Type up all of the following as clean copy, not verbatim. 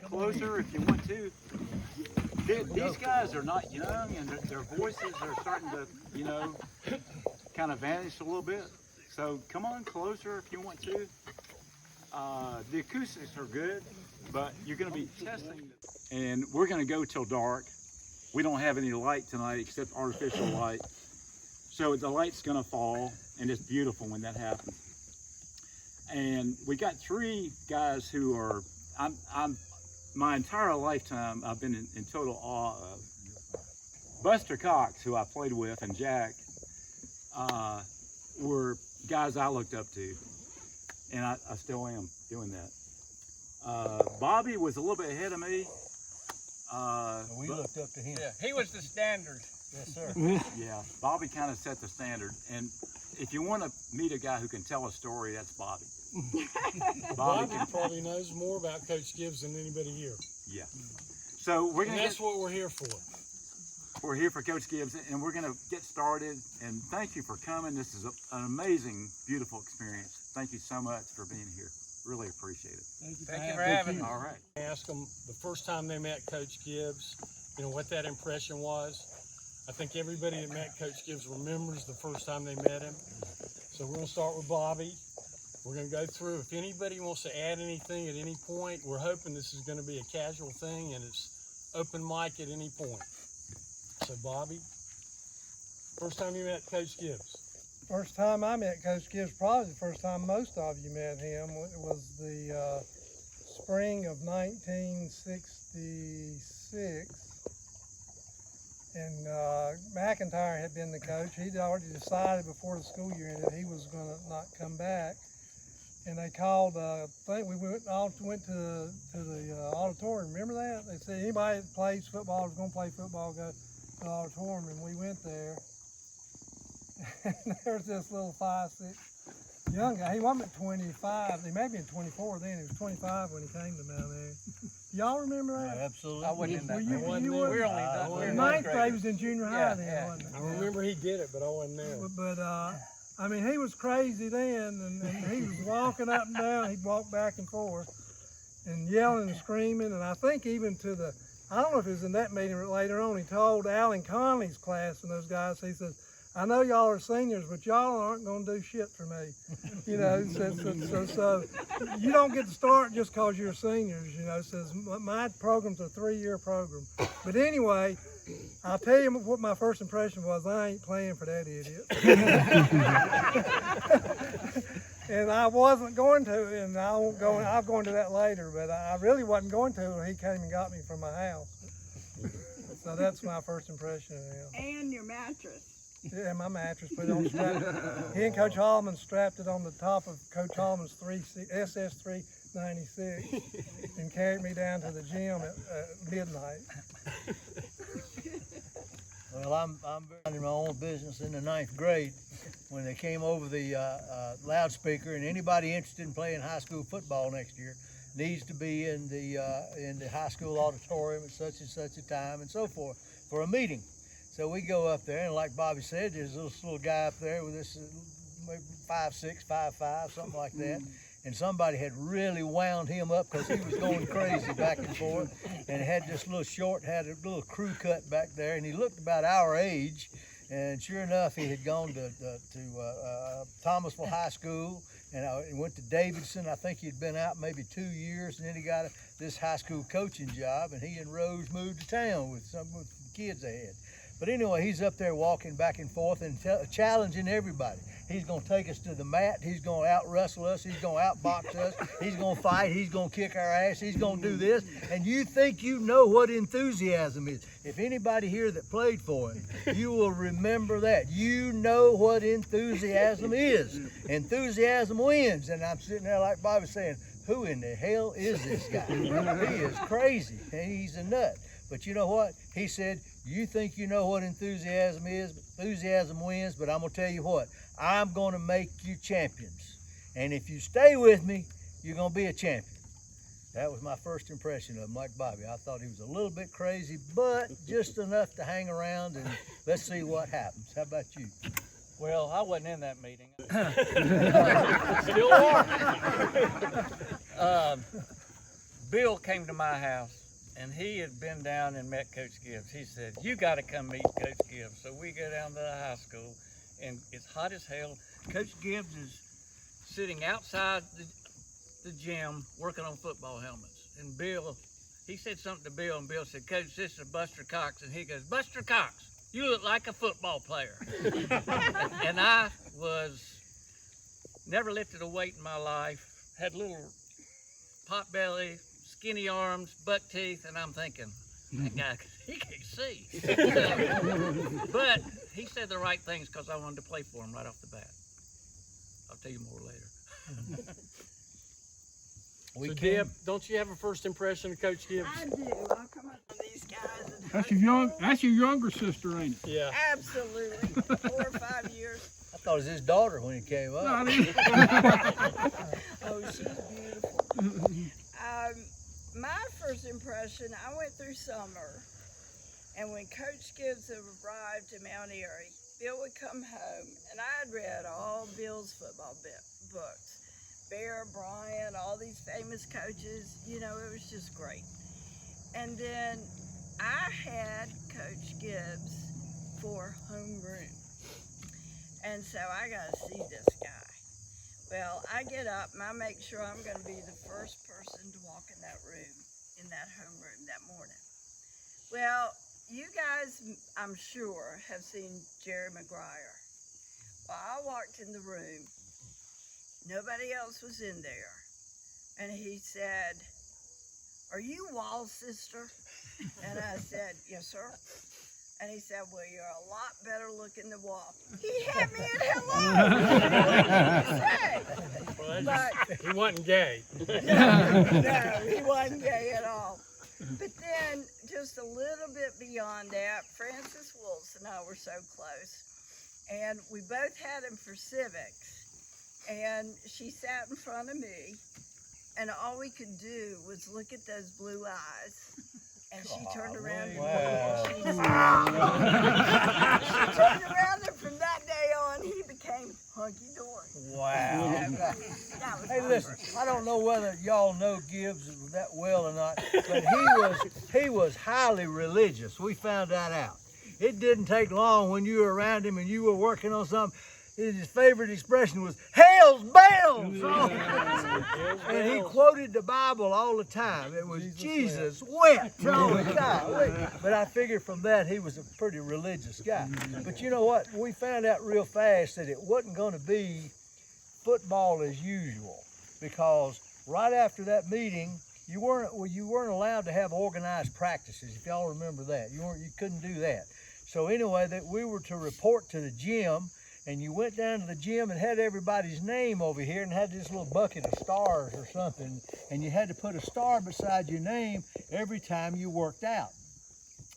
closer if you want to. These guys are not young, and their voices are starting to, you know, kind of vanish a little bit. So come on closer if you want to. The acoustics are good, but you're going to be testing. And we're going to go till dark. We don't have any light tonight except artificial light. So the light's going to fall, and it's beautiful when that happens. And we got three guys who are, my entire lifetime, I've been in total awe of. Buster Cox, who I played with, and Jack, were guys I looked up to. And I still am doing that. Bobby was a little bit ahead of me. We looked up to him. Yeah, he was the standard. Yes, sir. Yeah, Bobby kind of set the standard. And if you want to meet a guy who can tell a story, that's Bobby. Bobby probably knows more about Coach Gibbs than anybody here. Yeah. So we're And gonna. that's what we're here for. We're here for Coach Gibbs, and we're gonna get started. And thank you for coming. This is an amazing, beautiful experience. Thank you so much for being here. Really appreciate it. Thank you for having us. All right. I asked them the first time they met Coach Gibbs, you know, what that impression was. I think everybody that met Coach Gibbs remembers the first time they met him. So we're gonna start with Bobby. We're going to go through. If anybody wants to add anything at any point, we're hoping this is going to be a casual thing and it's open mic at any point. So, Bobby, first time you met Coach Gibbs? First time I met Coach Gibbs, probably the first time most of you met him, was the spring of 1966. And McIntyre had been the coach. He'd already decided before the school year ended he was going to not come back. And they called, I think we went to the auditorium. Remember that? They said anybody that plays football is going to play football, go to the auditorium. And we went there. And there was this little 5'6" young guy. He wasn't 25. He may have been 24 then. He was 25 when he came to Mount Airy. Y'all remember that? Yeah, absolutely. I wasn't in that. You We were were only done. in Ninth grade was in junior high then, yeah. wasn't it? I remember he did it, but I wasn't there. But I mean, he was crazy then, and he was walking up and down. He'd walk back and forth and yelling and screaming. And I think even to the, I don't know if it was in that meeting or later on, he told Alan Conley's class and those guys, he said, I know y'all are seniors, but y'all aren't going to do shit for me. You know, so you don't get to start just because you're seniors, you know. Says my program's a 3-year program. But anyway, I'll tell you what my first impression was. I ain't playing for that idiot. And I wasn't going to, and I won't go. I'll go into that later, but I really wasn't going to when he came and got me from my house. So that's my first impression of him. And your mattress. Yeah, my mattress, put it on strap. He and Coach Hallman strapped it on the top of Coach Hallman's SS396 and carried me down to the gym at midnight. Well, I'm running my own business in the 9th grade when they came over the loudspeaker, and anybody interested in playing high school football next year needs to be in the high school auditorium at such and such a time and so forth for a meeting. So we go up there, and like Bobby said, there's this little guy up there with this 5'6", 5'5", something like that. And somebody had really wound him up because he was going crazy back and forth, and had this little short, had a little crew cut back there, and he looked about our age. And sure enough, he had gone to Thomasville High School and went to Davidson. I think he'd been out maybe 2 years, and then he got this high school coaching job, and he and Rose moved to town with some of the kids they had. But anyway, he's up there walking back and forth and challenging everybody. He's going to take us to the mat. He's going to out-wrestle us. He's going to out-box us. He's going to fight. He's going to kick our ass. He's going to do this. And you think you know what enthusiasm is. If anybody here that played for him, you will remember that. You know what enthusiasm is. Enthusiasm wins. And I'm sitting there like Bobby saying, who in the hell is this guy? He is crazy, and he's a nut. But you know what? He said, you think you know what enthusiasm is, enthusiasm wins, but I'm going to tell you what, I'm going to make you champions. And if you stay with me, you're going to be a champion. That was my first impression of him, like Bobby. I thought he was a little bit crazy, but just enough to hang around, and let's see what happens. How about you? Well, I wasn't in that meeting. Still are. Bill came to my house, and he had been down and met Coach Gibbs. He said, "You got to come meet Coach Gibbs." So we go down to the high school, and it's hot as hell. Coach Gibbs is sitting outside the gym working on football helmets. And Bill, he said something to Bill, and Bill said, "Coach, this is Buster Cox." And he goes, "Buster Cox, you look like a football player." And I was never lifted a weight in my life, had little pot belly, skinny arms, buck teeth, and I'm thinking, that guy, he can't see. But he said the right things because I wanted to play for him right off the bat. I'll tell you more later. So Deb, don't you have a first impression of Coach Gibbs? I do. I'll come up on these guys. And That's your younger sister, ain't it? Yeah. Absolutely. 4 or 5 years. I thought it was his daughter when he came up. Oh, she's beautiful. My first impression, I went through summer, and when Coach Gibbs arrived at Mt Airy, Bill would come home, and I had read all Bill's football books. Bear, Bryant, all these famous coaches, you know, it was just great. And then I had Coach Gibbs for homeroom. And so I got to see this guy. Well, I get up and I make sure I'm going to be the first person to walk in that room, in that homeroom that morning. Well, you guys, I'm sure, have seen Jerry Maguire. Well, I walked in the room. Nobody else was in there. And he said, "Are you Wall's sister?" And I said, "Yes, sir." And he said, "Well, you're a lot better looking than Wall." He had me at hello. Well, But he wasn't gay. no, he wasn't gay at all. But then, just a little bit beyond that, Frances Wilson and I were so close. And we both had him for civics. And she sat in front of me, and all we could do was look at those blue eyes. And she turned around. Wow. She turned around, and from that day on, he became hunky-dory. Wow. That was Hey, my listen, first. I don't know whether y'all know Gibbs that well or not, but he was highly religious. We found that out. It didn't take long when you were around him and you were working on something. His favorite expression was "Hell's bells," and he quoted the Bible all the time. It was Jesus wept all the time. But I figured from that he was a pretty religious guy. But you know what? We found out real fast that it wasn't going to be football as usual, because right after that meeting, you weren't allowed to have organized practices. If y'all remember that, you couldn't do that. So anyway, that we were to report to the gym. And you went down to the gym and had everybody's name over here and had this little bucket of stars or something. And you had to put a star beside your name every time you worked out.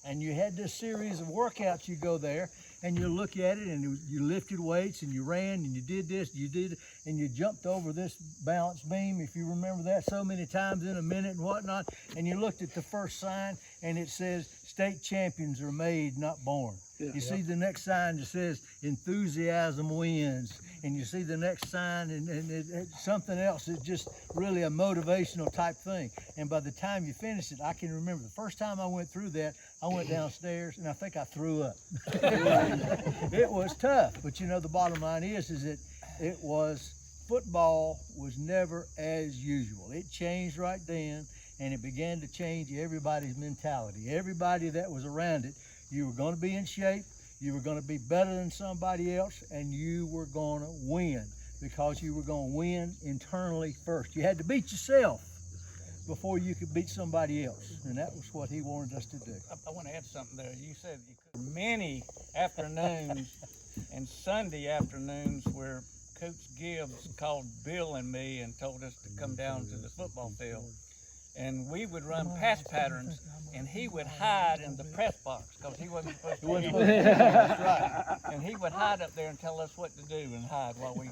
And you had this series of workouts. You go there and you look at it, and you lifted weights and you ran and you did this, you did, and you jumped over this balance beam, if you remember that, so many times in a minute and whatnot. And you looked at the first sign and it says, "State champions are made, not born." You see the next sign that says "Enthusiasm wins," and you see the next sign and it's something else. It's just really a motivational type thing. And by the time you finish it, I can remember the first time I went through that, I went downstairs and I think I threw up. It was tough, but you know, the bottom line is that football was never as usual. It changed right then, and it began to change everybody's mentality. Everybody that was around it, you were going to be in shape, you were going to be better than somebody else, and you were going to win, because you were going to win internally first. You had to beat yourself before you could beat somebody else, and that was what he wanted us to do. I want to add something there. You said you could many afternoons and Sunday afternoons where Coach Gibbs called Bill and me and told us to come down to the football field. And we would run pass patterns, and he would hide in the press box because he wasn't supposed to be. That's right. And he would hide up there and tell us what to do and hide while we.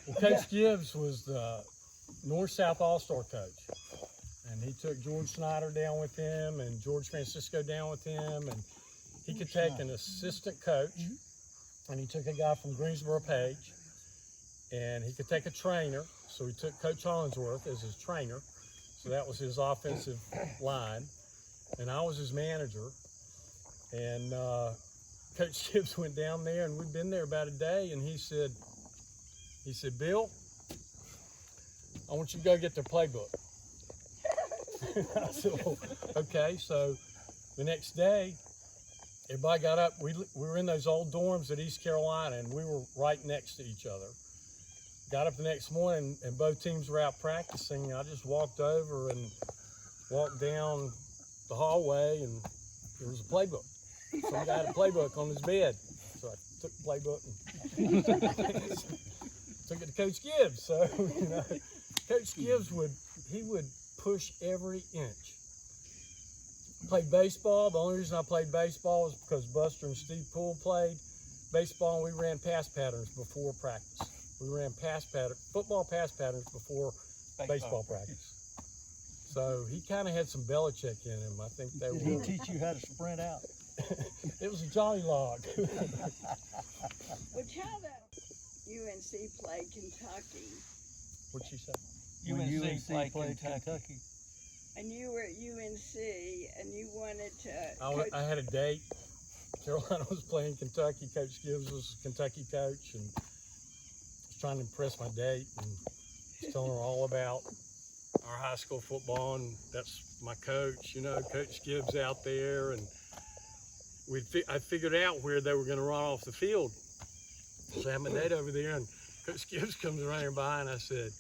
Well, Coach Gibbs was the North-South All-Star coach, and he took George Snyder down with him and George Francisco down with him, and he could take an assistant coach, and he took a guy from Greensboro Page, and he could take a trainer, so he took Coach Hollingsworth as his trainer. So that was his offensive line, and I was his manager. And Coach Gibbs went down there, and we'd been there about a day, and he said, Bill, I want you to go get their playbook. I said, well, okay. So the next day, everybody got up. We were in those old dorms at East Carolina, and we were right next to each other. Got up the next morning, and both teams were out practicing. I just walked over and walked down the hallway, and there was a playbook. Some guy had a playbook on his bed. So I took the playbook and took it to Coach Gibbs. So, Coach Gibbs would push every inch. Played baseball. The only reason I played baseball was because Buster and Steve Poole played baseball, and we ran pass patterns before practice. We ran football pass patterns before baseball practice. So he kind of had some Belichick in him. I think they Did were. he teach you how to sprint out? It was a jolly log. Which how that UNC played Kentucky, What'd she say? When UNC played Kentucky. Kentucky. and you were at UNC, and you wanted to. I had a date. Carolina was playing Kentucky. Coach Gibbs was Kentucky coach, and was trying to impress my date, and was telling her all about our high school football, and that's my coach. Coach Gibbs out there, and I figured out where they were going to run off the field. So I had my date over there, and Coach Gibbs comes running by, and I said,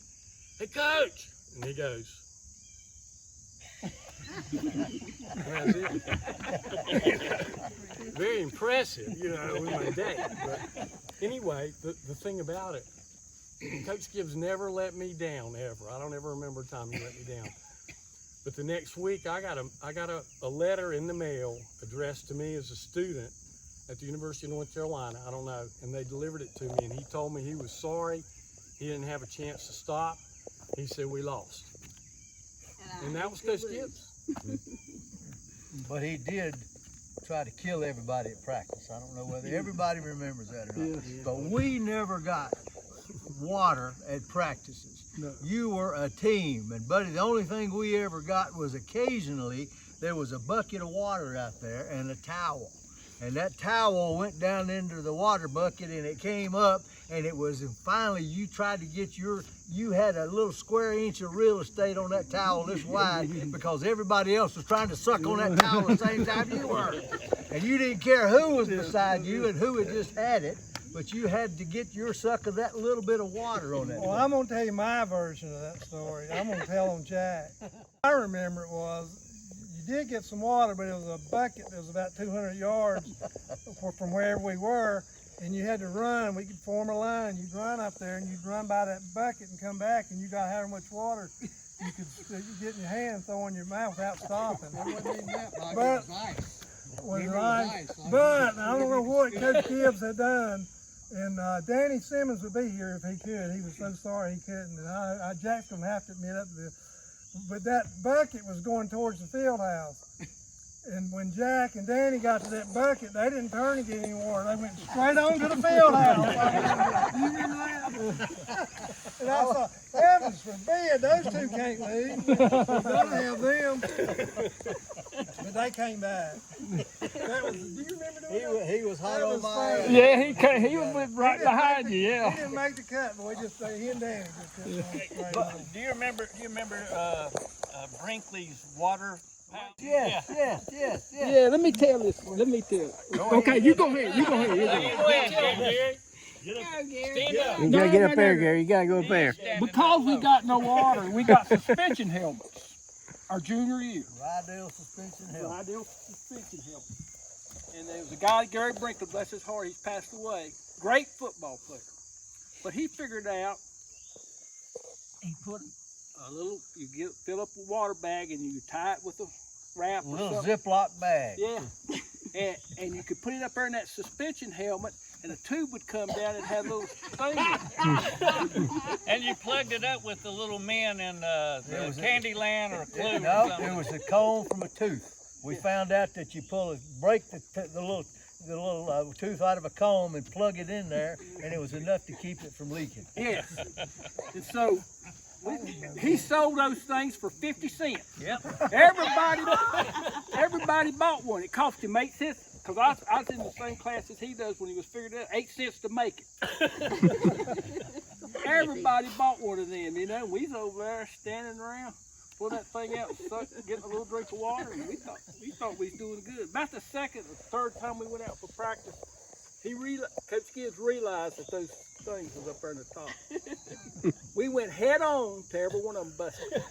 "Hey, Coach!" And he goes, "That's it." Very impressive, with my date. But anyway, the thing about it, Coach Gibbs never let me down, ever. I don't ever remember a time he let me down. But the next week, I got a letter in the mail addressed to me as a student at the University of North Carolina. I don't know. And they delivered it to me, and he told me he was sorry. He didn't have a chance to stop. He said, we lost. And that was Coach Gibbs. But he did try to kill everybody at practice. I don't know whether everybody remembers that or not. But we never got water at practices. No. You were a team, and buddy, the only thing we ever got was occasionally there was a bucket of water out there and a towel. And that towel went down into the water bucket, and it came up, and finally you tried to get you had a little square inch of real estate on that towel this wide because everybody else was trying to suck on that towel at the same time you were. And you didn't care who was beside you and who had just had it, but you had to get your suck of that little bit of water on that. Well, I'm going to tell you my version of that story. I'm going to tell on Jack. I remember it was, you did get some water, but it was a bucket that was about 200 yards from wherever we were, and you had to run. We could form a line. You'd run up there, and you'd run by that bucket and come back, and you got however much water you could get in your hand and throw in your mouth without stopping. It wasn't even that long, But- it was ice. Was Remember, it was right. ice. But I don't know what Coach Gibbs had done. And Danny Simmons would be here if he could. He was so sorry he couldn't. And Jack's going to have to admit up to this. But that bucket was going towards the field house. And when Jack and Danny got to that bucket, they didn't turn and get any water. They went straight on to the field house. You remember that? And I thought, heavens forbid, those two can't leave. We gotta have them. But they came back. That was, do you remember doing that? He was hot That on was my funny. ass. Yeah, he was right behind you, He yeah. didn't make the cut, but he and Danny just kept on straight But on. do you remember Brinkley's water? Yes. Yeah, let me tell this. Okay, you go ahead. Go ahead, Gary. Go, Gary. Stand up. You gotta get up there, Gary. You gotta go up there. Because we got no water, we got suspension helmets. Our junior year. Rydell suspension helmet. Ideal suspension helmet. And there was a guy, Gary Brinkley, bless his heart, he's passed away. Great football player. But he figured out, he put a little, fill up a water bag and you tie it with a wrap A or little something. Ziploc bag. Yeah. and you could put it up there in that suspension helmet, and a tube would come down and have a little thing in it. And you plugged it up with the little men in Candyland or Clue or No, something. it was a cone from a tooth. We found out that you break the little tooth out of a comb and plug it in there, and it was enough to keep it from leaking. Yes. And so He sold those things for 50 cents. Yep. Everybody bought one. It cost him 8 cents. Cause I was in the same class as he does when he was figured out 8 cents to make it. Everybody bought one of them, you know. We was over there standing around, pull that thing out, getting a little drink of water, and we thought we was doing good. About the second or third time we went out for practice, Coach Gibbs realized that those things was up there in the top. We went head on to every one of them busted.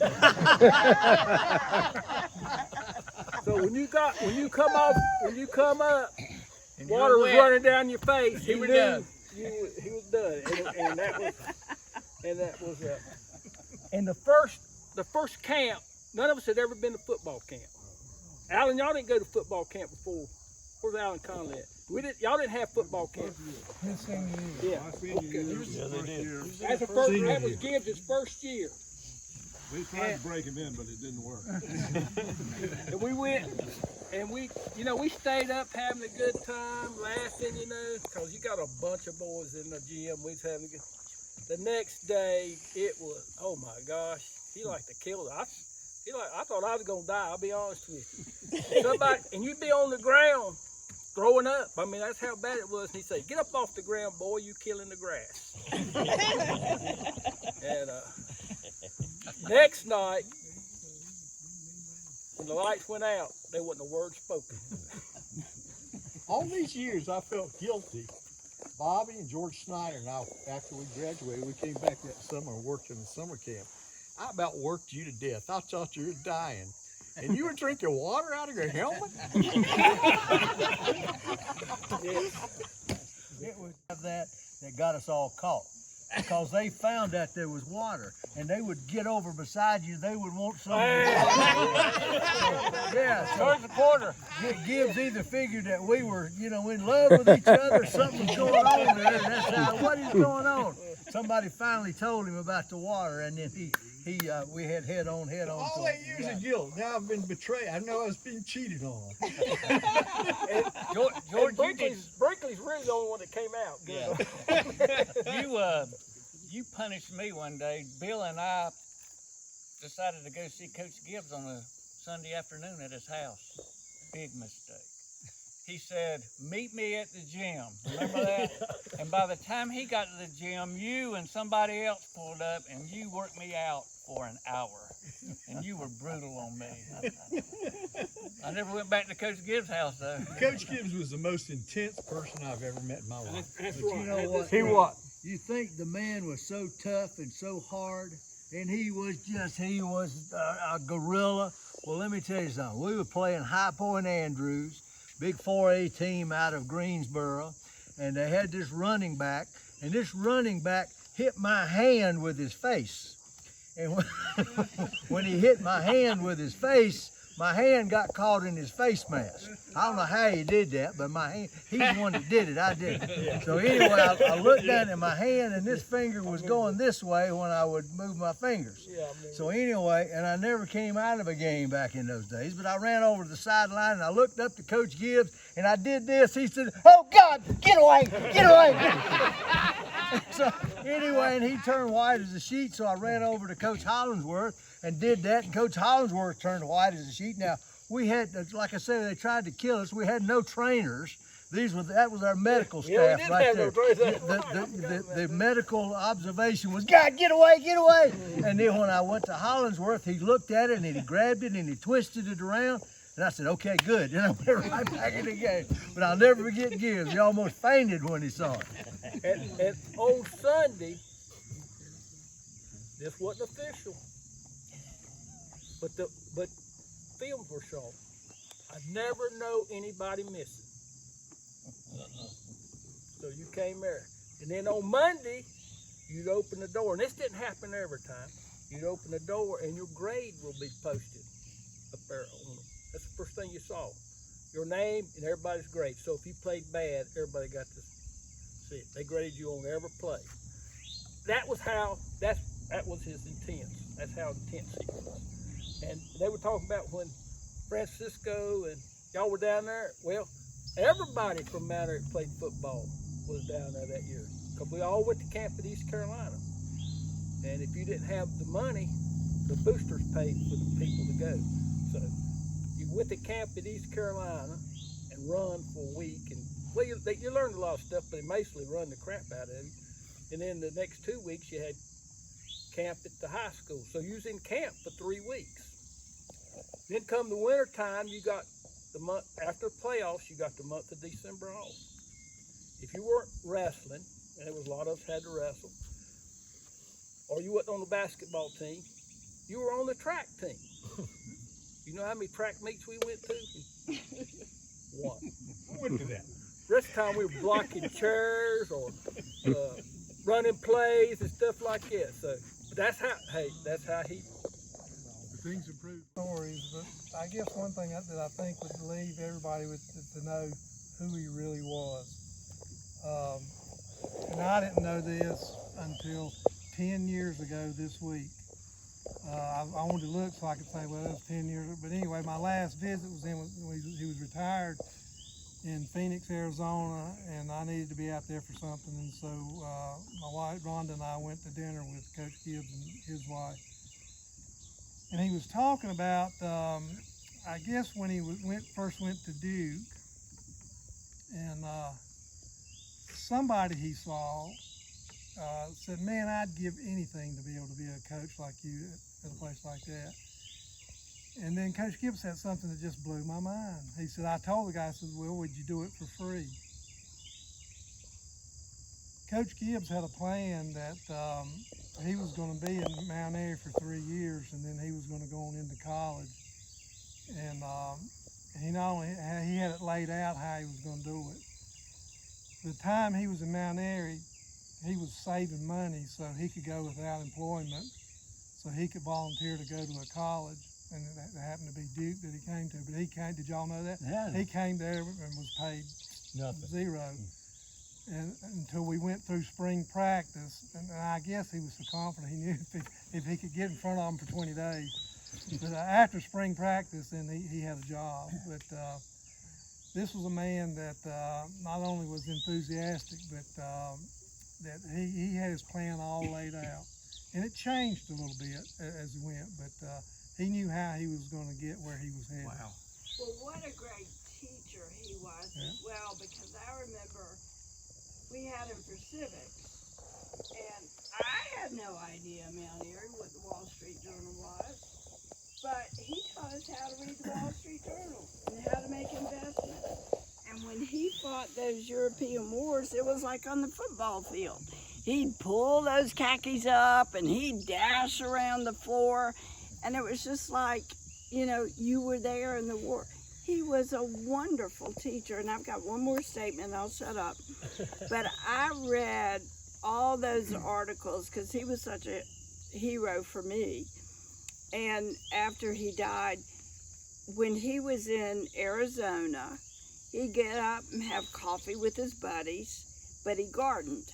So when you come up, And water was wet. running down your face. He You were knew done. he was done, and that was and the first camp. None of us had ever been to football camp. Alan, y'all didn't go to football camp before. Where's Alan Conley at? Y'all didn't have football camp. His senior year. Yeah. Okay. That Was Gibbs' first year. We tried to break him in, but it didn't work. And we went, and we stayed up having a good time, laughing, because you got a bunch of boys in the gym. We was having a good. The next day, it was, oh my gosh, he like to kill us. I thought I was gonna die. I'll be honest with you. And you'd be on the ground throwing up. I mean, that's how bad it was. And he'd say, "Get up off the ground, boy. You killing the grass." And next night, when the lights went out, there wasn't a word spoken. All these years, I felt guilty. Bobby and George Snyder and I, after we graduated, we came back that summer and worked in the summer camp. I about worked you to death. I thought you were dying. And you were drinking water out of your helmet? It was that got us all caught. Because they found out there was water, and they would get over beside you. They would want some. Yeah, so Towards the corner. Gibbs either figured that we were, in love with each other, something was going on there, and that's how. What is going on? Somebody finally told him about the water, and then we had head on. All 8 years of guilt. Now I've been betrayed. I know I was being cheated on. George, Brinkley's really the only one that came out. Yeah. You punished me one day. Bill and I decided to go see Coach Gibbs on a Sunday afternoon at his house. Big mistake. He said, "Meet me at the gym." Remember that? And by the time he got to the gym, you and somebody else pulled up, and you worked me out for an hour. And you were brutal on me. I never went back to Coach Gibbs' house, though. Coach Gibbs was the most intense person I've ever met in my life. That's But you know what? He what? You think the man was so tough and so hard, and he was a gorilla. Well, let me tell you something. We were playing High Point Andrews, big 4A team out of Greensboro, and they had this running back, and this running back hit my hand with his face. And when he hit my hand with his face, my hand got caught in his face mask. I don't know how he did that, but my hand, he's the one that did it, I didn't. So anyway, I looked down at my hand, and this finger was going this way when I would move my fingers. So anyway, and I never came out of a game back in those days, but I ran over to the sideline, and I looked up to Coach Gibbs, and I did this. He said, "Oh, God, get away, get away." So anyway, and he turned white as a sheet, so I ran over to Coach Hollingsworth and did that, and Coach Hollingsworth turned white as a sheet. Now, we had, like I said, they tried to kill us. We had no trainers. That was our medical staff right there. The medical observation was, "God, get away, get away." And then when I went to Hollingsworth, he looked at it, and he grabbed it, and he twisted it around. And I said, "Okay, good." Then I went right back in the game. But I'll never forget Gibbs. He almost fainted when he saw it. And on Sunday, this wasn't official, but films were shown. I never know anybody missing. So you came there, and then on Monday, you'd open the door, and this didn't happen every time. You'd open the door, and your grade will be posted up there on them. That's the first thing you saw. Your name and everybody's grade. So if you played bad, everybody got to see it. They graded you on every play. That was his intent. That's how intense he was. And they were talking about when Francisco and y'all were down there. Well, everybody from Mt Airy that played football was down there that year, because we all went to camp at East Carolina. And if you didn't have the money, the boosters paid for the people to go. So you went to camp in East Carolina and run for a week. And well, you learned a lot of stuff, but it basically run the crap out of you. And then the next 2 weeks you had camp at the high school. So you was in camp for 3 weeks. Then come the winter time, you got the month after playoffs, you got the month of December off. If you weren't wrestling, and there was a lot of us had to wrestle, or you wasn't on the basketball team, you were on the track team. You know how many track meets we went to? One. We wouldn't do that. Rest of the time we were blocking chairs or running plays and stuff like that. So that's how he. Things improved. Stories, but I guess one thing that I think would leave everybody with to know who he really was. And I didn't know this until 10 years ago this week. I wanted to look so I could say, well, it was 10 years. But anyway, my last visit was when he was retired in Phoenix, Arizona, and I needed to be out there for something. And so my wife, Rhonda, and I went to dinner with Coach Gibbs and his wife. And he was talking about, I guess when he first went to Duke, and somebody he saw said, man, I'd give anything to be able to be a coach like you at a place like that. And then Coach Gibbs said something that just blew my mind. He said, I told the guy, I said, well, would you do it for free? Coach Gibbs had a plan that he was going to be in Mt Airy for 3 years, and then he was going to go on into college. And he not only he had it laid out how he was going to do it. The time he was in Mt Airy, he was saving money so he could go without employment, so he could volunteer to go to a college. And it happened to be Duke that he came to. But he came, did y'all know that? Yeah. He came there and was paid Nothing. zero. And until we went through spring practice, and I guess he was so confident he knew if he could get in front of them for 20 days. But after spring practice, then he had a job. But this was a man that not only was enthusiastic, but that he had his plan all laid out. And it changed a little bit as he went, but he knew how he was going to get where he was headed. Wow. Well, what a great teacher he was as well, because I remember we had him for civics, and I had no idea Mt Airy what the Wall Street Journal was, but he taught us how to read the Wall Street Journal and how to make investments. And when he fought those European wars, it was like on the football field. He'd pull those khakis up and he'd dash around the floor, and it was just like, you know, you were there in the war. He was a wonderful teacher, and I've got one more statement, and I'll shut up. But I read all those articles because he was such a hero for me. And after he died, when he was in Arizona, he'd get up and have coffee with his buddies, but he gardened.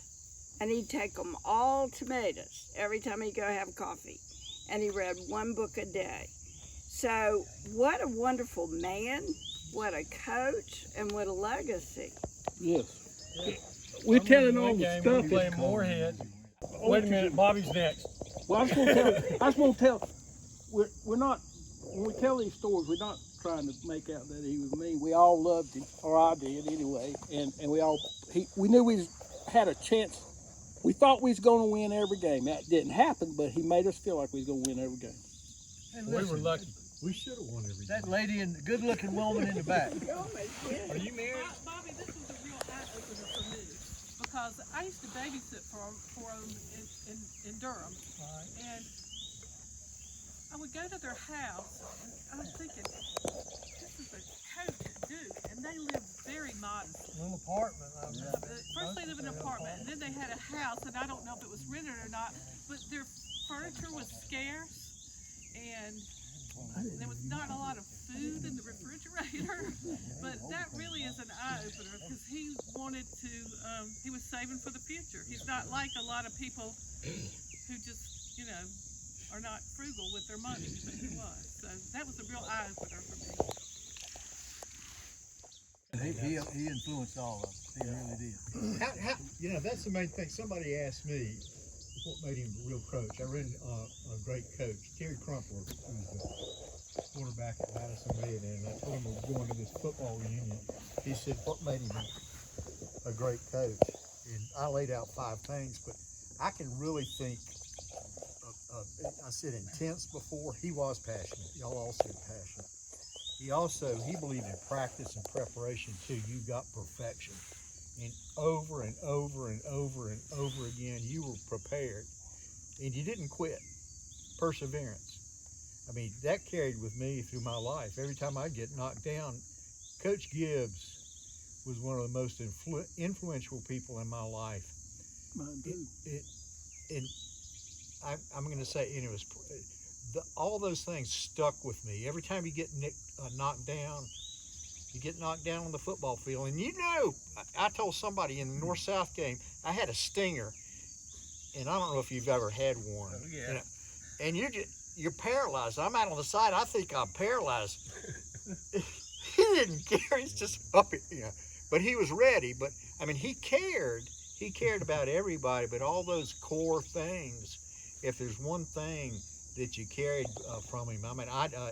And he'd take them all tomatoes every time he'd go have coffee. And he read one book a day. So what a wonderful man, what a coach, and what a legacy. Yes. We're telling all the stuff. We're playing Moorhead. Wait a minute, Bobby's next. Well, I was going to tell, we're not, when we tell these stories, we're not trying to make out that he was mean. We all loved him, or I did anyway, and we knew we had a chance. We thought we was going to win every game. That didn't happen, but he made us feel like we was going to win every game. And We were lucky. We should have won every that lady and the good-looking woman in the back. Are you married? Bobby, this was a real eye-opener for me, because I used to babysit for them in Durham, and I would go to their house, and I was thinking, this is a coach at Duke, and they lived very modestly. Little apartment. First they lived in an apartment, and then they had a house, and I don't know if it was rented or not, but their furniture was scarce, and there was not a lot of food in the refrigerator. But that really is an eye-opener, because he wanted to, he was saving for the future. He's not like a lot of people who just, you know, are not frugal with their money, but he was. So that was a real eye-opener for me. He influenced all of us. He really did. You know, that's the main thing. Somebody asked me, what made him a real coach. I read a great coach, Terry Crumpler, who's the quarterback at Madison Red, and I told him we were going to this football reunion. He said, what made him a great coach? And I laid out 5 things, but I can really think I said intense before. He was passionate. Y'all all said passionate. He believed in practice and preparation too. You got perfection. And over and over and over and over again, you were prepared. And you didn't quit. Perseverance. I mean, that carried with me through my life. Every time I get knocked down, Coach Gibbs was one of the most influential people in my life. Mine too. I'm going to say, and it was all those things stuck with me. Every time you get knocked down, you get knocked down on the football field. And I told somebody in the North-South game, I had a stinger, and I don't know if you've ever had one. Oh, yeah. And you're paralyzed. I'm out on the side. I think I'm paralyzed. He didn't care. He's just up, But he was ready. But I mean, he cared. He cared about everybody. But all those core things. If there's one thing that you carried from him, I mean,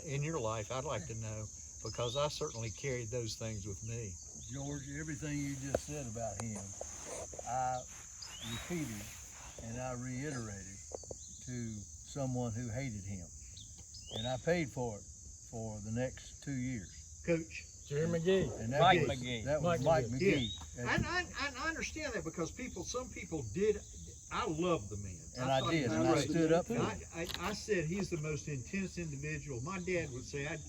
in your life, I'd like to know, because I certainly carried those things with me. George, everything you just said about him, I repeated and I reiterated to someone who hated him. And I paid for it for the next 2 years. Coach. Jerry McGee. And that Mike was, McGee. That was Mike Mike McGee. Yeah. I understand that, because some people did. I love the man. And I thought did, he was and I great. stood up for And him. I said he's the most intense individual. My dad would say, I'd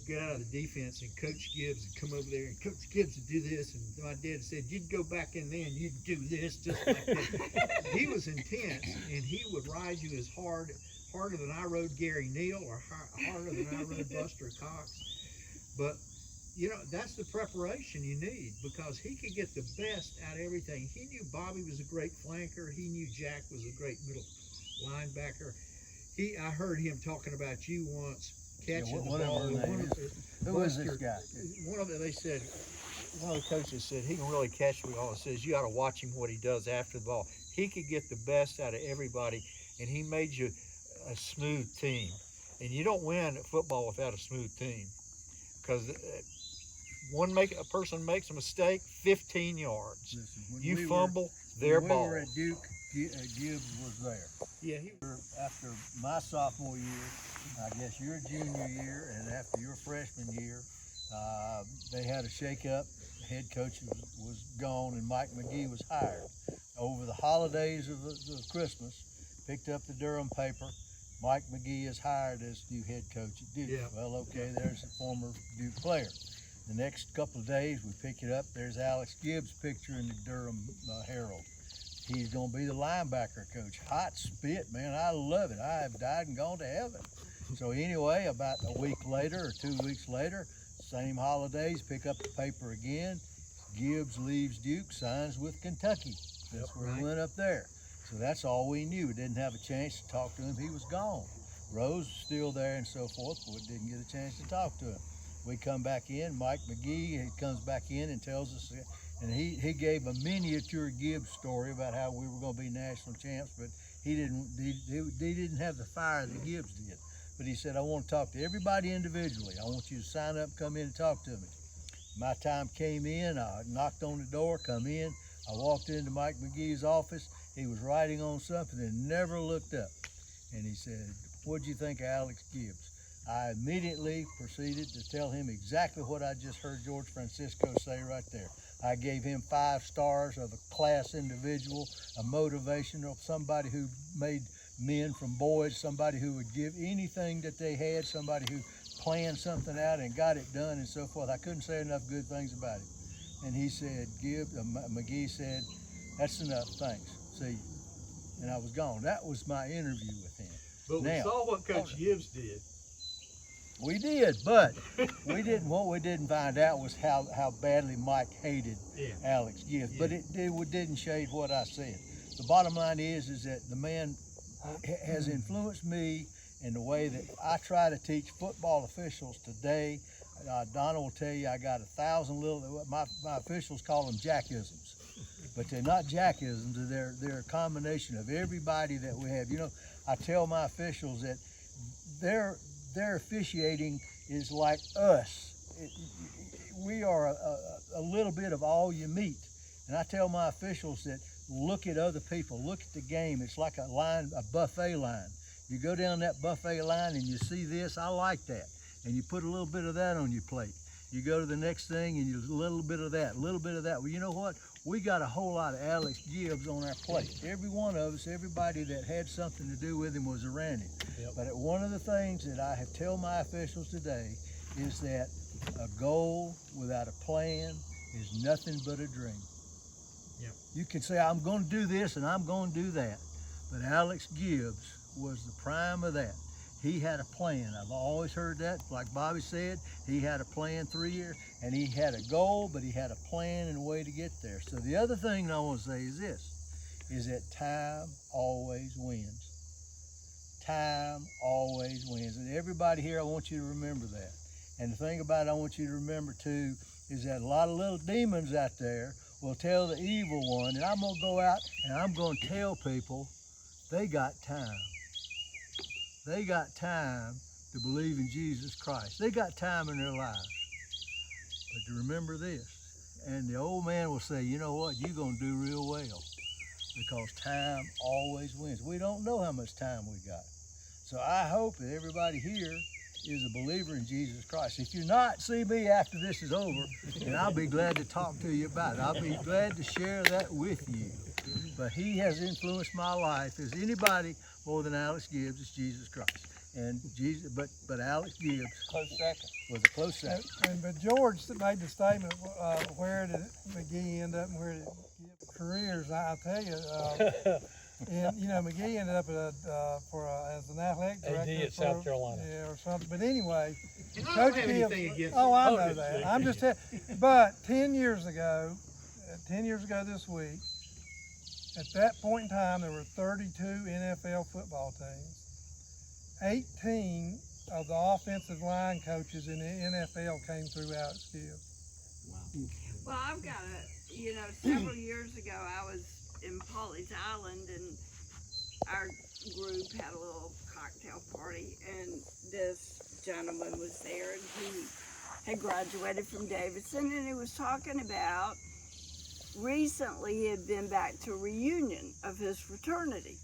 get out of the defense and Coach Gibbs would come over there and Coach Gibbs would do this. And my dad said, you'd go back in there and you'd do this just like that. He was intense, and he would ride you as harder than I rode Gary Neal, or harder than I rode Buster Cox. But that's the preparation you need, because he could get the best out of everything. He knew Bobby was a great flanker. He knew Jack was a great middle linebacker. I heard him talking about you once, catching the ball. Who was this guy? One of the coaches said he can really catch the ball. It says you got to watch him what he does after the ball. He could get the best out of everybody, and he made you a smooth team. And you don't win football without a smooth team, because a person makes a mistake, 15 yards. Listen, You fumble, their when ball. we were at Duke, Gibbs was there. Yeah, After my sophomore year, I guess your junior year, and after your freshman year, they had a shake-up. The head coach was gone, and Mike McGee was hired. Over the holidays of Christmas, picked up the Durham paper. Mike McGee is hired as new head coach at Duke. Yeah. Well, okay, there's a former Duke player. The next couple of days, we pick it up. There's Alex Gibbs' picture in the Durham Herald. He's going to be the linebacker coach. Hot spit, man. I love it. I have died and gone to heaven. So anyway, about a week later or 2 weeks later, same holidays, pick up the paper again. Gibbs leaves Duke, signs with Kentucky. That's where he went up there. So that's all we knew. We didn't have a chance to talk to him. He was gone. Rose was still there and so forth, but we didn't get a chance to talk to him. We come back in, Mike McGee, he comes back in and tells us, and he gave a miniature Gibbs story about how we were going to be national champs, but he didn't have the fire that Gibbs did. But he said, I want to talk to everybody individually. I want you to sign up, come in and talk to me. My time came in, I knocked on the door, come in. I walked into Mike McGee's office. He was writing on something and never looked up. And he said, what'd you think of Alex Gibbs? I immediately proceeded to tell him exactly what I just heard George Francisco say right there. I gave him 5 stars of a class individual, a motivational, somebody who made men from boys, somebody who would give anything that they had, somebody who planned something out and got it done and so forth. I couldn't say enough good things about him. And he said, McGee said, that's enough, thanks, see you. And I was gone. That was my interview with him. But we saw what Coach Gibbs did. We did, but we didn't. What we didn't find out was how badly Mike hated Alex Gibbs. But it didn't shade what I said. The bottom line is that the man has influenced me And the way that I try to teach football officials today, Donna will tell you I got 1,000 little, my officials call them jackisms. But they're not jackisms, they're a combination of everybody that we have. You know, I tell my officials that their officiating is like us. We are a little bit of all you meet. And I tell my officials that look at other people, look at the game. It's like a buffet line. You go down that buffet line and you see this, I like that. And you put a little bit of that on your plate. You go to the next thing and you a little bit of that, a little bit of that. Well, you know what? We got a whole lot of Alex Gibbs on our plate. Every one of us, everybody that had something to do with him was around him. Yep. But one of the things that I have tell my officials today is that a goal without a plan is nothing but a dream. Yep. You can say, I'm going to do this and I'm going to do that. But Alex Gibbs was the prime of that. He had a plan. I've always heard that. Like Bobby said, he had a plan 3 years, and he had a goal, but he had a plan and a way to get there. So the other thing I want to say is this, is that time always wins. Time always wins. And everybody here, I want you to remember that. And the thing about it I want you to remember too, is that a lot of little demons out there will tell the evil one, and I'm going to go out and I'm going to tell people they got time. They got time to believe in Jesus Christ. They got time in their lives. But to remember this, and the old man will say, you know what, you're going to do real well because time always wins. We don't know how much time we got. So I hope that everybody here is a believer in Jesus Christ. If you're not, see me after this is over, and I'll be glad to talk to you about it. I'll be glad to share that with you. But he has influenced my life as anybody more than Alex Gibbs is Jesus Christ. And Jesus, but Alex Gibbs Close second. was a close second. But George made the statement, where did McGee end up and where did Gibbs' careers? I'll tell you, and you know, McGee ended up as an athletic director AD at South Carolina. Yeah, or something. But anyway, And I don't have anything against oh, I know Coach that. Gibbs. I'm just telling. But 10 years ago this week, at that point in time, there were 32 NFL football teams. 18 of the offensive line coaches in the NFL came through Alex Gibbs. Well, I've got several years ago, I was in Pawleys Island, and our group had a little cocktail party, and this gentleman was there, and he had graduated from Davidson, and he was talking about recently he had been back to a reunion of his fraternity.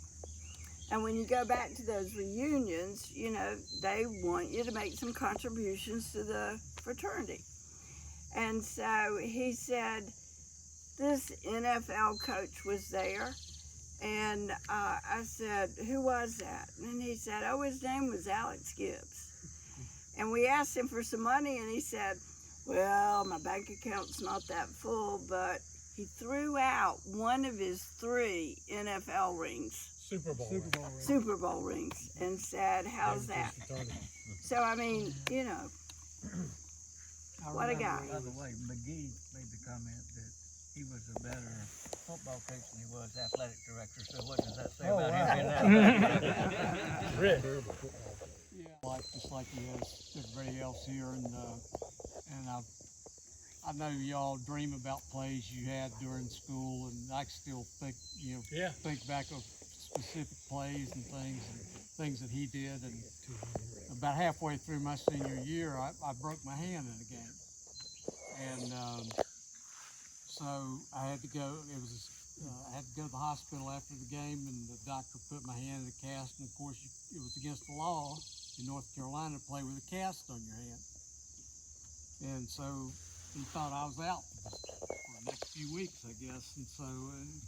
And when you go back to those reunions, you know, they want you to make some contributions to the fraternity. And so he said this NFL coach was there, and I said, who was that? And he said, oh, his name was Alex Gibbs. And we asked him for some money, and he said, well, my bank account's not that full, but he threw out one of his 3 NFL rings. Super Bowl rings, and said, how's that? So, I mean, you know, what a guy. By the way, McGee made the comment that he was a better football coach than he was athletic director. So what does that say about him being athletic? Rick. Yeah, just like he has everybody else here, and I know y'all dream about plays you had during school, and I still think think back of specific plays and things that he did. And about halfway through my senior year, I broke my hand in a game, and so I had to go. I had to go to the hospital after the game, and the doctor put my hand in a cast. And of course, it was against the law in North Carolina to play with a cast on your hand. And so he thought I was out for the next few weeks, I guess. And so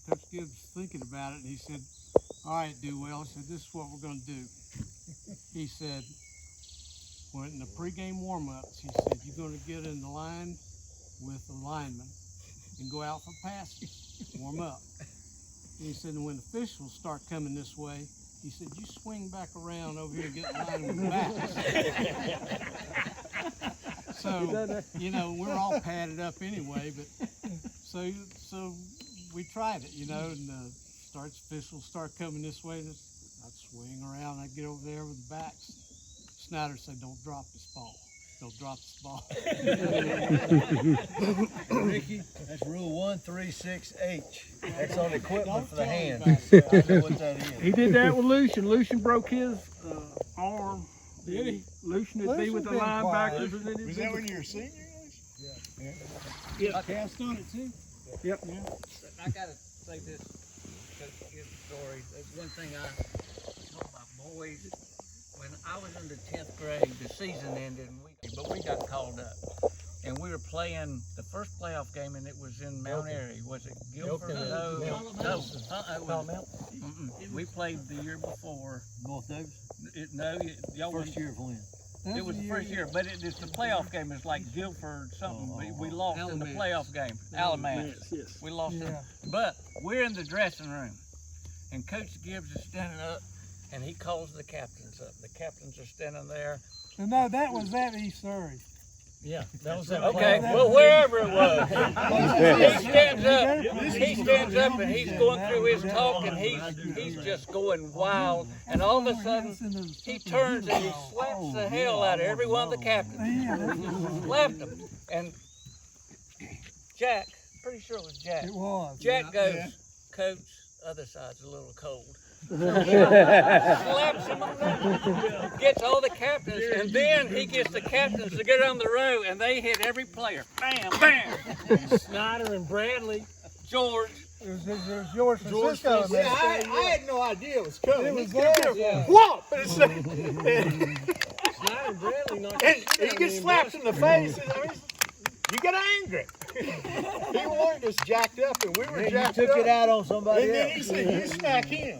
Coach Gibbs was thinking about it, and he said, all right, Dewell, he said, this is what we're going to do. He said, when in the pregame warm-ups, he said, you're going to get in the line with the lineman and go out for passes, warm up. And he said, and when officials start coming this way, he said, you swing back around over here and get in line with the backs. So, you know, we're all padded up anyway, but so we tried it, you know, and officials start coming this way, and I'd swing around, I'd get over there with the backs. Snyder said, don't drop this ball. Don't drop this ball. Ricky, that's rule 136H. That's on equipment Don't for the tell me hand. about I know what that is. He did that with Lucian. Lucian broke his arm. Did he? Lucian would be with the Lucian's been linebackers. quiet. And then Was that when you were senior? Yeah. Cast on it too. Yep. I gotta say this, Coach Gibbs' story. There's one thing I told my boys when I was in the 10th grade. The season ended, but we got called up, and we were playing the first playoff game, and it was in Mt Airy. Was it Guilford? No. It was, we played the year before. North Davis? Y'all First year of when? It was the first year, but it's the playoff game. It's like Guilford something. We lost in the playoff game. Alamance. Yes. We lost it. But we're in the dressing room, and Coach Gibbs is standing up, and he calls the captains up. The captains are standing there. No, that was at East Surrey. Yeah, that was that. Okay, well, wherever it was. He stands up and he's going through his talk, and he's just going wild. And all of a sudden, he turns and he slaps the hell out of every one of the captains. Slapped them. And Jack, pretty sure it was Jack. It was. Jack goes, Coach, other side's a little cold. Slaps him on that. Gets all the captains, and then he gets the captains to get on the row, and they hit every player. Bam, bam. Snyder and Bradley. George. It was George Francisco. Yeah, I had no idea it was coming. It was He could there, get a whop, and it's Snyder and Bradley knocked and he gets slapped in the face. And I mean, you get angry. He wanted us jacked up, and we were And you jacked took up. it out on somebody And then he else. said, "You smack him."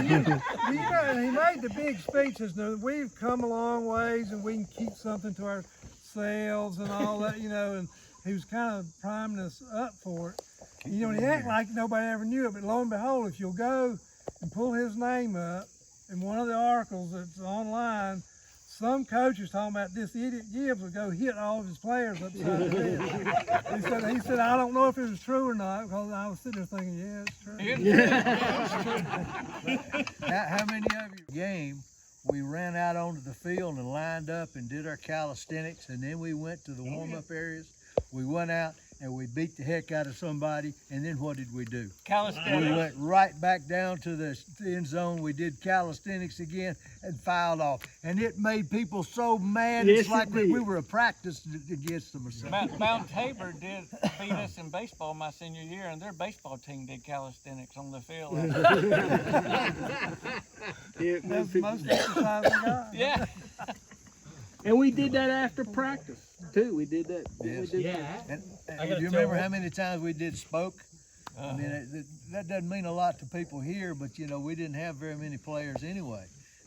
You know, and he made the big speeches. Now, we've come a long ways, and we can keep something to ourselves and all that, you know. And he was kind of priming us up for it. You know, and he acted like nobody ever knew it. But lo and behold, if you'll go and pull his name up in one of the articles that's online, some coaches talking about this idiot Gibbs would go hit all of his players upside the head. He said, I don't know if it was true or not, because I was sitting there thinking, yeah, it's true. How many of you game we ran out onto the field and lined up and did our calisthenics, and then we went to the warm-up areas. We went out and we beat the heck out of somebody, and then what did we do? Calisthenics. We went right back down to the end zone. We did calisthenics again and filed off. And it made people so mad. Yes, It's like it did. we were a practice against them or something. Mount Tabor did beat us in baseball my senior year, and their baseball team did calisthenics on the field. That's the most exercise we got. Yeah. And we did that after practice too. We did that. Yes. We did that. And I do gotta you tell remember you- how many times we did spoke? I mean, that doesn't mean a lot to people here, but you know, we didn't have very many players anyway.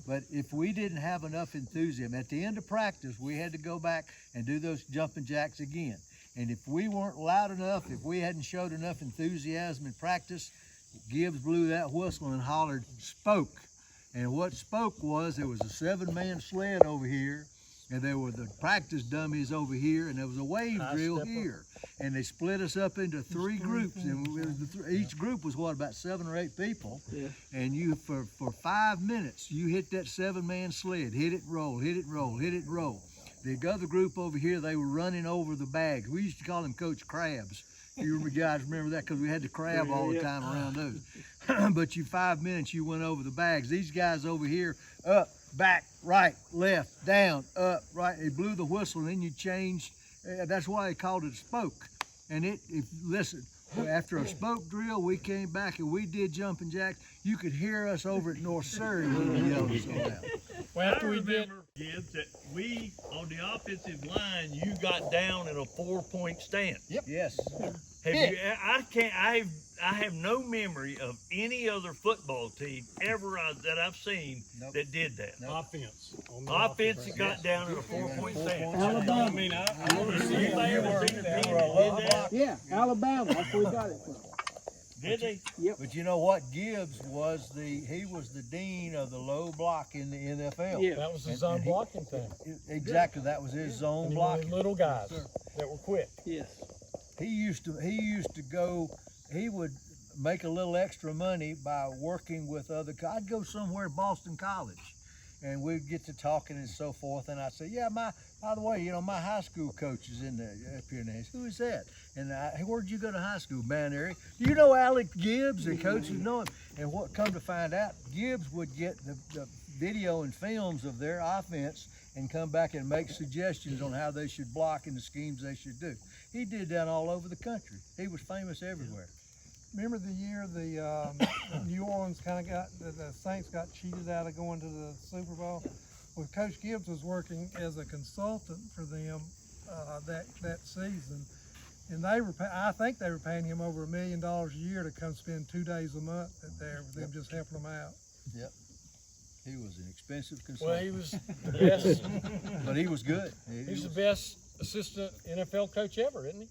But if we didn't have enough enthusiasm, at the end of practice, we had to go back and do those jumping jacks again. And if we weren't loud enough, if we hadn't showed enough enthusiasm in practice, Gibbs blew that whistle and hollered, spoke. And what spoke was, there was a 7-man sled over here, and there were the practice dummies over here, and there was a wave drill here. And they split us up into 3 groups, and each group was what, about 7 or 8 people. Yeah. And you, for 5 minutes, you hit that 7-man sled, hit it, roll, hit it, roll, hit it, roll. The other group over here, they were running over the bags. We used to call them Coach Crabs. You guys remember that, because we had to crab all the time around those. But 5 minutes, you went over the bags. These guys over here, up, back, right, left, down, up, right. They blew the whistle, and then you changed. That's why they called it a spoke. And listen, after a spoke drill, we came back and we did jumping jacks. You could hear us over at North Surrey when we yelled so loud. Well, after we did. Gibbs, that we on the offensive line, you got down in a 4-point stance. Yep. Yes. Have you? I have no memory of any other football team ever that I've seen that did that. Offense. On the Offense got down in a 4-point stance. Alabama. I mean, I want to see Anybody ever seen a team that did that? Yeah, Alabama. That's where we got it from. Did they? But you know what? Gibbs was he was the dean of the low block in the NFL. Yeah. That was the And- zone and he- blocking thing. Exactly, that was his zone And blocking. little guys that were quick. Yes. He used to go. He would make a little extra money by working with other. I'd go somewhere, Boston College, and we'd get to talking and so forth. And I'd say, yeah, by the way, my high school coach is in up here now. Who is that? And hey, where'd you go to high school? Mount Airy. Do you know Alex Gibbs? The coaches know him. And what come to find out, Gibbs would get the video and films of their offense and come back and make suggestions on how they should block and the schemes they should do. He did that all over the country. He was famous everywhere. Remember the year the New Orleans kind of the Saints got cheated out of going to the Super Bowl? Well, Coach Gibbs was working as a consultant for them that season, and I think they were paying him over $1 million a year to come spend 2 days a month there with them, just helping them out. Yep. He was an expensive Well, consultant. he was the best. But he was good. He's the best assistant NFL coach ever, isn't he?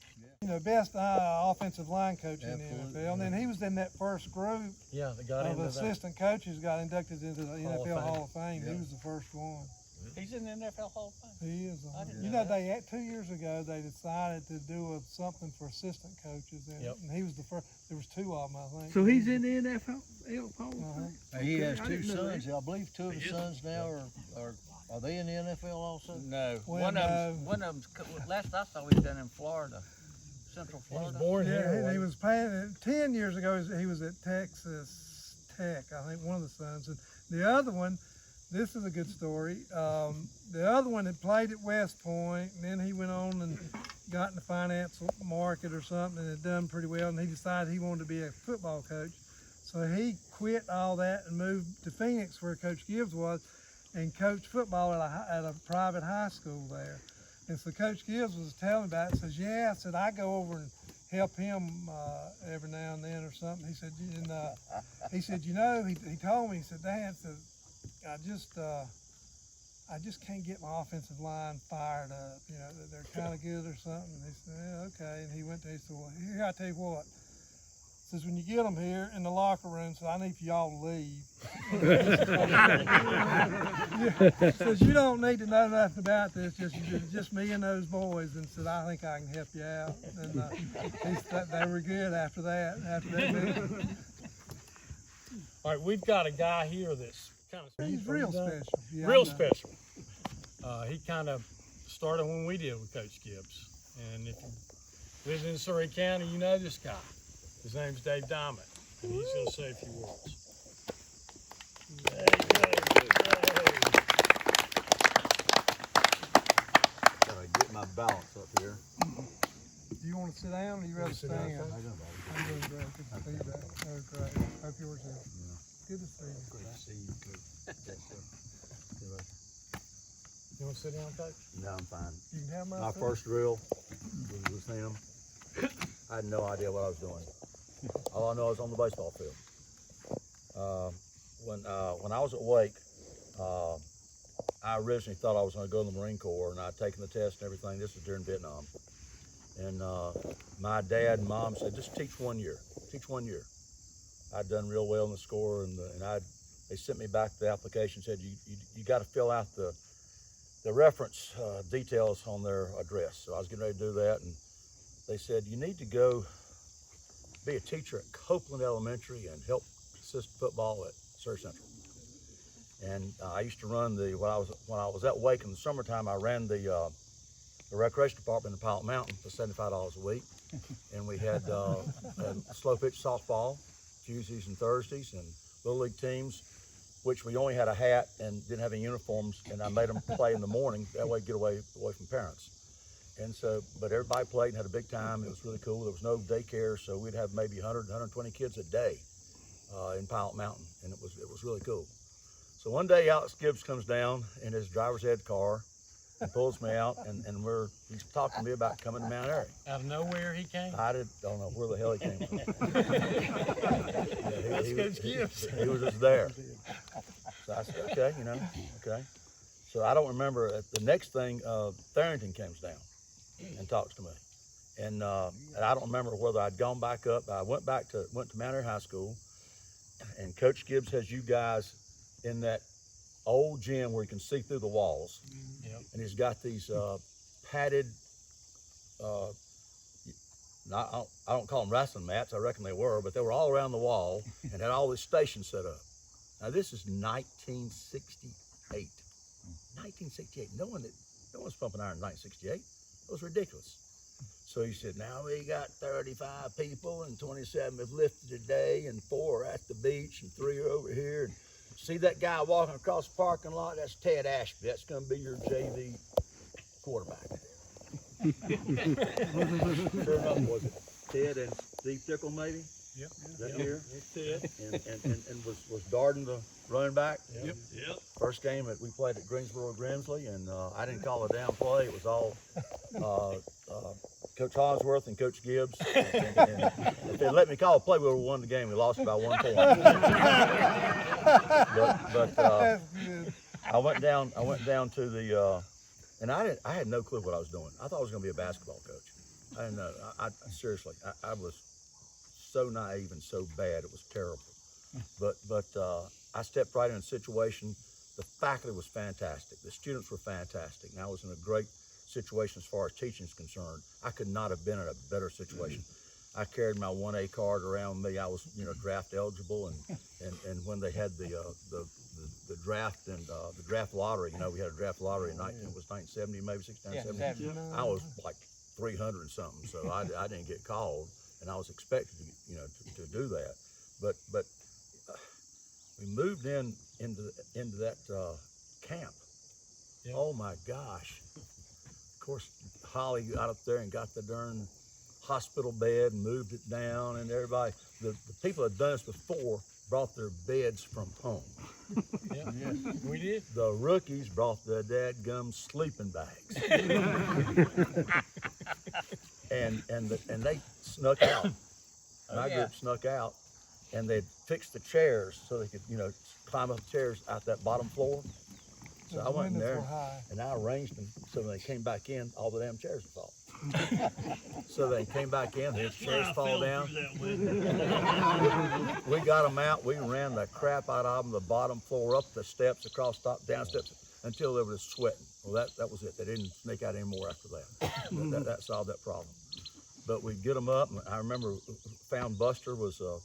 Best offensive line coach in the Absolutely, NFL. And then he was in that first group Yeah, they got of into that. assistant coaches got inducted into the Hall of NFL Fame. Hall of Fame. Yeah. He was the first one. He's in the NFL Hall of Fame. He is. I didn't You know know, that. they had 2 years ago they decided to do something for assistant coaches, Yep. and he was the first. There was 2 of them, I think. So he's in the NFL Hall of Uh-huh. Fame? He has I 2 didn't know that. sons. I believe 2 of his sons now are they in the NFL also? No, Well, one of them's, last I saw, he's down in Florida, Central He was Florida. born Yeah, here. he was playing 10 years ago. He was at Texas Tech, I think, one of the sons. And the other one, this is a good story. The other one had played at West Point, and then he went on and got in the finance market or something, and had done pretty well. And he decided he wanted to be a football coach, so he quit all that and moved to Phoenix, where Coach Gibbs was, and coached football at a private high school there. And so Coach Gibbs was telling me about it. Says, yeah, I said, I go over and help him every now and then or something. He said, he told me, he said, Dad, said, I just can't get my offensive line fired up. They're kind of good or something. He said, yeah, okay. And he said, well, here, I tell you what. Says, when you get them here in the locker room, said, I need for y'all to leave. Says, you don't need to know nothing about this, just me and those boys. And said, I think I can help you out. And they were good after that meeting. All right, we've got a guy here that's kind of He's real special. Yeah, real I know. special. He kind of started when we did with Coach Gibbs. And if you live in Surrey County, you know this guy. His name's Dave Diamond, and he's going to say a few words. Gotta get my balance up here. Do you want to sit down or do you rather stand? I'm doing great. Good to see you back. Oh, great. Hope yours is. Good to see you. Great to see you, Coach. You want to sit down, Coach? No, I'm fine. You can have My first drill was him. I had no idea what I was doing. All I know I was on the baseball field. When I was at Wake, I originally thought I was going to go in the Marine Corps, and I'd taken the test and everything. This was during Vietnam. And my dad and mom said, just teach 1 year. Teach 1 year. I'd done real well in the score, and they sent me back the application, said, you got to fill out the reference details on their address. So I was getting ready to do that, and they said, you need to go be a teacher at Copeland Elementary and help assist football at Surrey Central. And I used to run when I was at Wake in the summertime, I ran the recreation department in Pilot Mountain for $75 a week. And we had slow pitch softball, Tuesdays and Thursdays, and little league teams, which we only had a hat and didn't have any uniforms, and I made them play in the morning, that way get away from parents. And so, but everybody played and had a big time. It was really cool. There was no daycare, so we'd have maybe 100, 120 kids a day in Pilot Mountain, and it was really cool. So one day Alex Gibbs comes down in his driver's ed car and pulls me out, and he's talking to me about coming to Mt Airy. Out of nowhere he came? I don't know where the hell he came from. That's Coach Gibbs. He was just there. So I said, okay, okay. So I don't remember. The next thing, Tharrington comes down and talks to me. And I don't remember whether I'd gone back up. I went to Mt Airy High School, and Coach Gibbs has you guys in that old gym where you can see through the walls. Yep. And he's got these padded I don't call them wrestling mats, I reckon they were, but they were all around the wall and had all this stations set up. Now this is 1968. 1968. No one's pumping iron in 1968. It was ridiculous. So he said, now we got 35 people and 27 have lifted today and 4 are at the beach and 3 are over here. And see that guy walking across the parking lot? That's Ted Ashby. That's going to be your JV quarterback. Sure enough, was it Ted and Steve Tickle maybe? Yep. That year? It's it. And was Darden the running back? Yep. First game that we played at Greensboro Grimsley, and I didn't call a down play. It was all Coach Hollingsworth and Coach Gibbs. And if they let me call a play, we would have won the game. We lost by 1 point. but I went down to the and I had no clue what I was doing. I thought I was going to be a basketball coach. I didn't know. Seriously, I was so naive and so bad. It was terrible. But I stepped right in a situation. The faculty was fantastic. The students were fantastic. And I was in a great situation as far as teaching is concerned. I could not have been in a better situation. I carried my 1A card around me. I was, draft eligible, and when they had the draft and the draft lottery, we had a draft lottery in it was 1970, maybe 69, 70. I was like 300 and something, so I didn't get called, and I was expected to do that. But we moved into that camp. Yeah. Oh my gosh! Of course, Holly got up there and got the darn hospital bed and moved it down, and everybody, the people that had done this before brought their beds from home. Yeah, we did. The rookies brought the dadgum sleeping bags. and they snuck out. My group snuck out, and they'd fixed the chairs so they could, climb up the chairs out that bottom floor. So I went in there and I arranged them so when they came back in, all the damn chairs would fall. So they came back in, the chairs fall down. We got them out. We ran the crap out of them, the bottom floor, up the steps, across, down steps, until they were just sweating. Well, that was it. They didn't sneak out anymore after that. That solved that problem. But we'd get them up. And I remember found Buster was a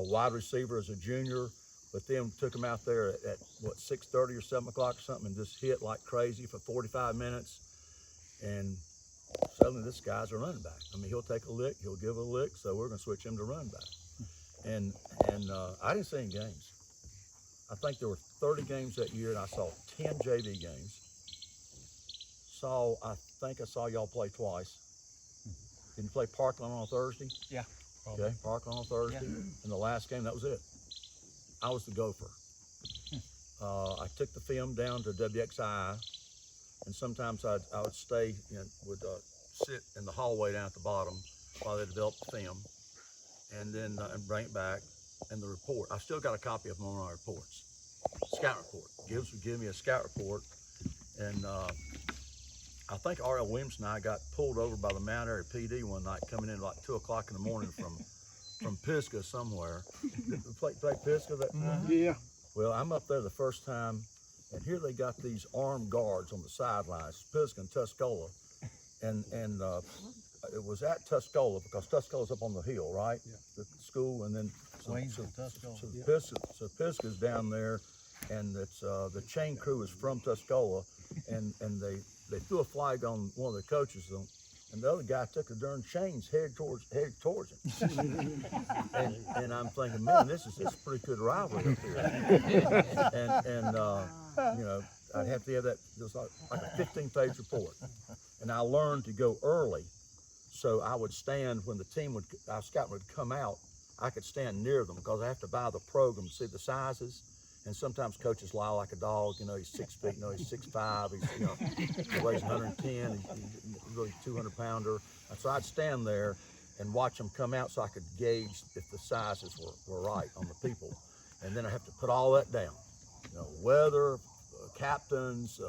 wide receiver as a junior, but then took him out there at 6:30 or 7 o'clock or something and just hit like crazy for 45 minutes. And suddenly this guy's a running back. I mean, he'll take a lick, he'll give a lick, so we're going to switch him to running back. And I didn't see any games. I think there were 30 games that year, and I saw 10 JV games. I think I saw y'all play twice. Didn't you play Parkland on a Thursday? Yeah. Probably. Okay, Parkland on a Thursday. Yeah. And the last game, that was it. I was the gopher. I took the film down to WXI, and sometimes I would stay, would sit in the hallway down at the bottom while they developed the film, and then and bring it back. And the report, I still got a copy of them on our reports. Scout report. Gibbs would give me a scout report, and I think R.L. Williams and I got pulled over by the Mt Airy PD one night, coming in like 2 o'clock in the morning from Pisgah somewhere. Play Pisgah that morning? Yeah. Well, I'm up there the first time, and here they got these armed guards on the sidelines, Pisgah and Tuscola, and it was at Tuscola because Tuscola's up on the hill, right? Yeah. The school, and then so Pisgah's down there, and it's the chain crew is from Tuscola, and they threw a flag on one of the coaches, and the other guy took the darn chains headed towards him. and I'm thinking, man, this is a pretty good rivalry up here. and I'd have to have that, it was like a 15-page report. And I learned to go early, so I would stand when the team our scout would come out, I could stand near them because I have to buy the program to see the sizes. And sometimes coaches lie like a dog, he's 6 feet, he's 6'5", he weighs 110, he's really 200-pounder. And so I'd stand there and watch them come out so I could gauge if the sizes were right on the people. And then I have to put all that down, weather, captains,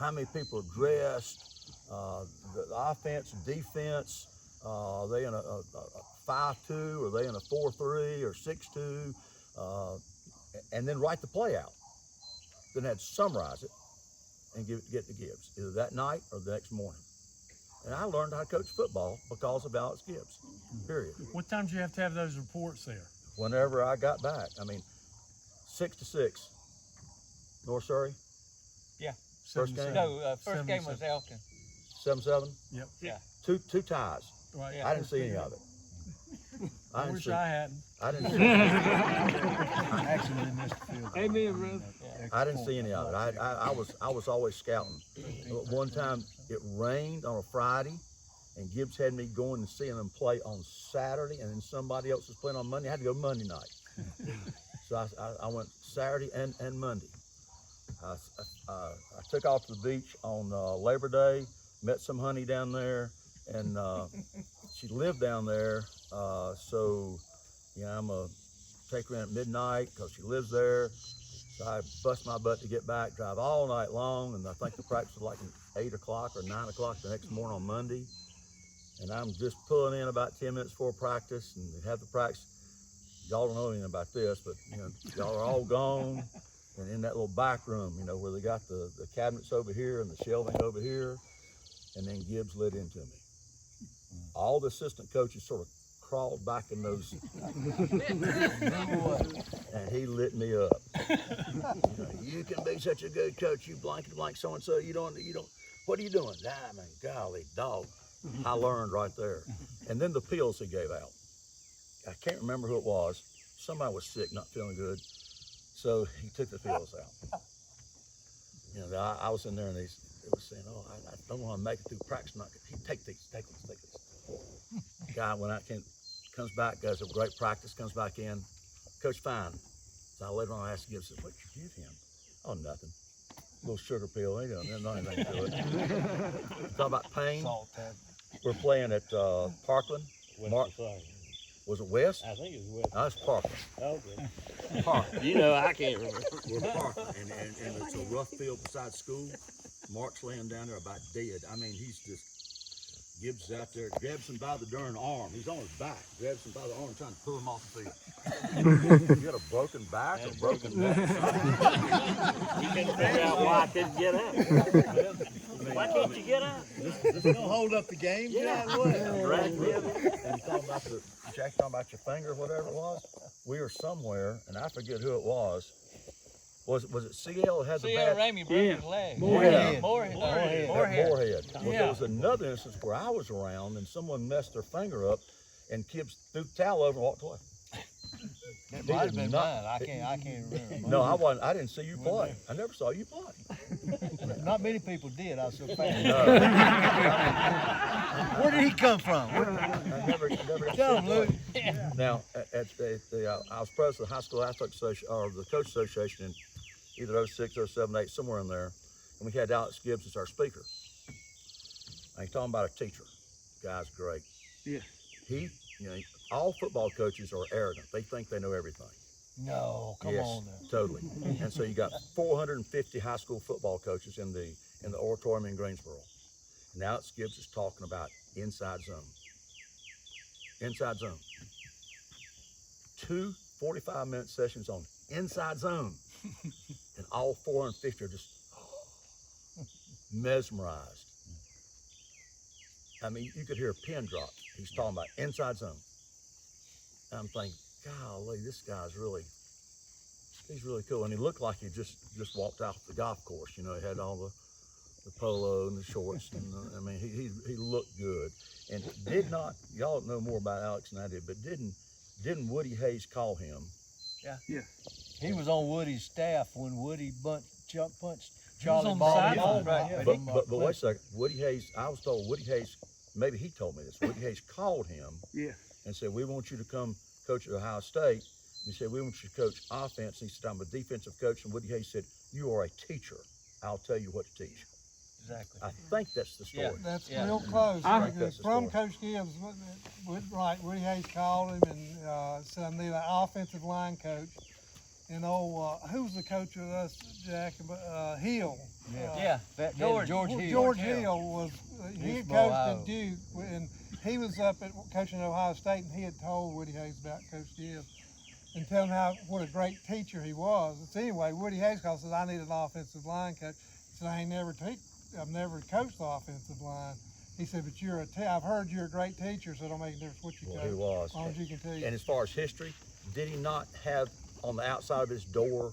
how many people are dressed, the offense, defense, are they in a 5-2, are they in a 4-3 or 6-2, and then write the play out. Then I'd summarize it and get to Gibbs, either that night or the next morning. And I learned how to coach football because of Alex Gibbs, period. What time do you have to have those reports there? Whenever I got back, I mean, 6 to 6, North Surrey. Yeah. First game? No, first game was Elkin. 7-7? Yep. Yeah. Two ties. Right. Yeah. I didn't see any of it. I wish I hadn't. I didn't see any of it. Actually, they missed the field goal. Amen, brother. I didn't see any of it. I was always scouting. One time it rained on a Friday, and Gibbs had me going and seeing them play on Saturday, and then somebody else was playing on Monday. I had to go Monday night. So I went Saturday and Monday. I took off to the beach on Labor Day, met some honey down there, and she lived down there. So, you know, I'm going to take her in at midnight because she lives there. So I bust my butt to get back, drive all night long, and I think the practice was like 8 o'clock or 9 o'clock the next morning on Monday. And I'm just pulling in about 10 minutes before practice, and we have the practice. Y'all don't know anything about this, but you know, y'all are all gone. And in that little back room, you know, where they got the cabinets over here and the shelving over here, and then Gibbs lit into me. All the assistant coaches sort of crawled back in those, and he lit me up. You know, you can be such a good coach, you blankety blank so and so. You don't. What are you doing? I mean, golly dog. I learned right there. And then the pills he gave out. I can't remember who it was. Somebody was sick, not feeling good. So he took the pills out. You know, I was in there and they was saying, oh, I don't want to make it through practice. Take these. Guy went out, comes back, does a great practice, comes back in. Coach, fine. So later on I asked Gibbs, what'd you give him? Oh, nothing. A little sugar pill, ain't not anything to it. Talk about pain. We're playing at Parkland. Was it West? I think it was West. No, it's Parkland. Okay. Parkland. You know, I can't remember. We're Parkland, and it's a rough field beside school. Mark's laying down there about dead. I mean, he's just, Gibbs is out there, grabs him by the darn arm. He's on his back, grabs him by the arm, trying to pull him off the field. You got a broken back or broken neck? You couldn't figure out why I couldn't get up. Why can't you get up? This don't hold up the game. Yeah, Drag me up. And talking about Jack talking about your finger, whatever it was. We were somewhere, and I forget who it was. Was it CL that had the CL bad? Ramey broke his leg. Moorhead. Moorhead. Well, there was another instance where I was around, and someone messed their finger up, and Gibbs threw the towel over and walked away. That might have been mine. I can't remember. No, I wasn't. I didn't see you play. I never saw you play. Not many people did. I was so fast. No. Where did he come from? I never Tell him, Lou. Now, I was president of the High School Athletic Association, or the Coach Association in either 06 or 07, 08, somewhere in there, and we had Alex Gibbs as our speaker. And he's talking about a teacher. Guy's great. Yeah. He, you know, all football coaches are arrogant. They think they know everything. No, come Yes, on now. totally. And so you got 450 high school football coaches in the auditorium in Greensboro. And Alex Gibbs is talking about inside zone. Inside zone. 2 45-minute sessions on inside zone. And all 450 are just mesmerized. I mean, you could hear a pin drop. He's talking about inside zone. And I'm thinking, golly, this guy's he's really cool. And he looked like he just walked off the golf course. You know, he had all the polo and the shorts. And I mean, he looked good. And did not, y'all know more about Alex than I did, but didn't Woody Hayes call him? Yeah. He was on Woody's staff when Woody punched Charlie on the Ball. sideline. Right. But wait a second. Woody Hayes, I was told Woody Hayes, maybe he told me this. Woody Hayes called him and said, we want you to come coach at Ohio State. And he said, we want you to coach offense. And he said, I'm a defensive coach. And Woody Hayes said, you are a teacher. I'll tell you what to teach. Exactly. I think that's the story. That's real close. I think that's the From story. Coach Gibbs, right, Woody Hayes called him and said, I need an offensive line coach. And who was the coach with us, Jack? Hill. George George Hill was, he had coached at Duke, and he was up at coaching at Ohio State, and he had told Woody Hayes about Coach Gibbs and tell him what a great teacher he was. So anyway, Woody Hayes called and said, I need an offensive line coach. He said, I've never coached the offensive line. He said, but I've heard you're a great teacher, so it don't make a difference what you Well, coach. he was. As long as you can teach. And as far as history, did he not have on the outside of his door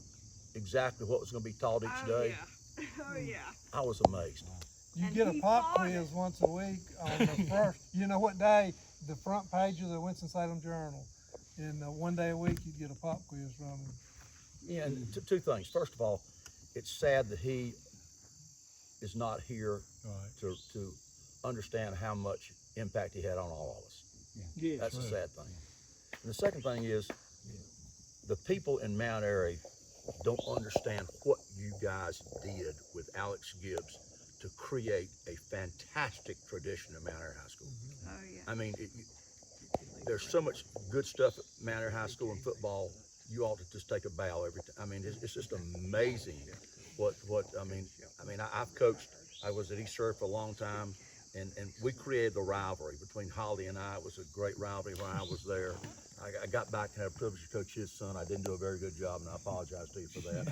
exactly what was going to be taught each day? Yeah. Oh yeah. I was amazed. You And get a he pop fought quiz it. once a week on the first, you know what day, the front page of the Winston-Salem Journal. And one day a week you'd get a pop quiz from him. Yeah, and two things. First of all, it's sad that he is not here to understand how much impact he had on all of us. Yes. That's a sad thing. And the second thing is, the people in Mt Airy don't understand what you guys did with Alex Gibbs to create a fantastic tradition at Mt Airy High School. Oh yeah. I mean, there's so much good stuff at Mt Airy High School in football. You ought to just take a bow every time. I mean, it's just amazing I've coached. I was at East Surf for a long time, and we created the rivalry between Holly and I. It was a great rivalry when I was there. I got back and had a privilege to coach his son. I didn't do a very good job, and I apologize to you for that.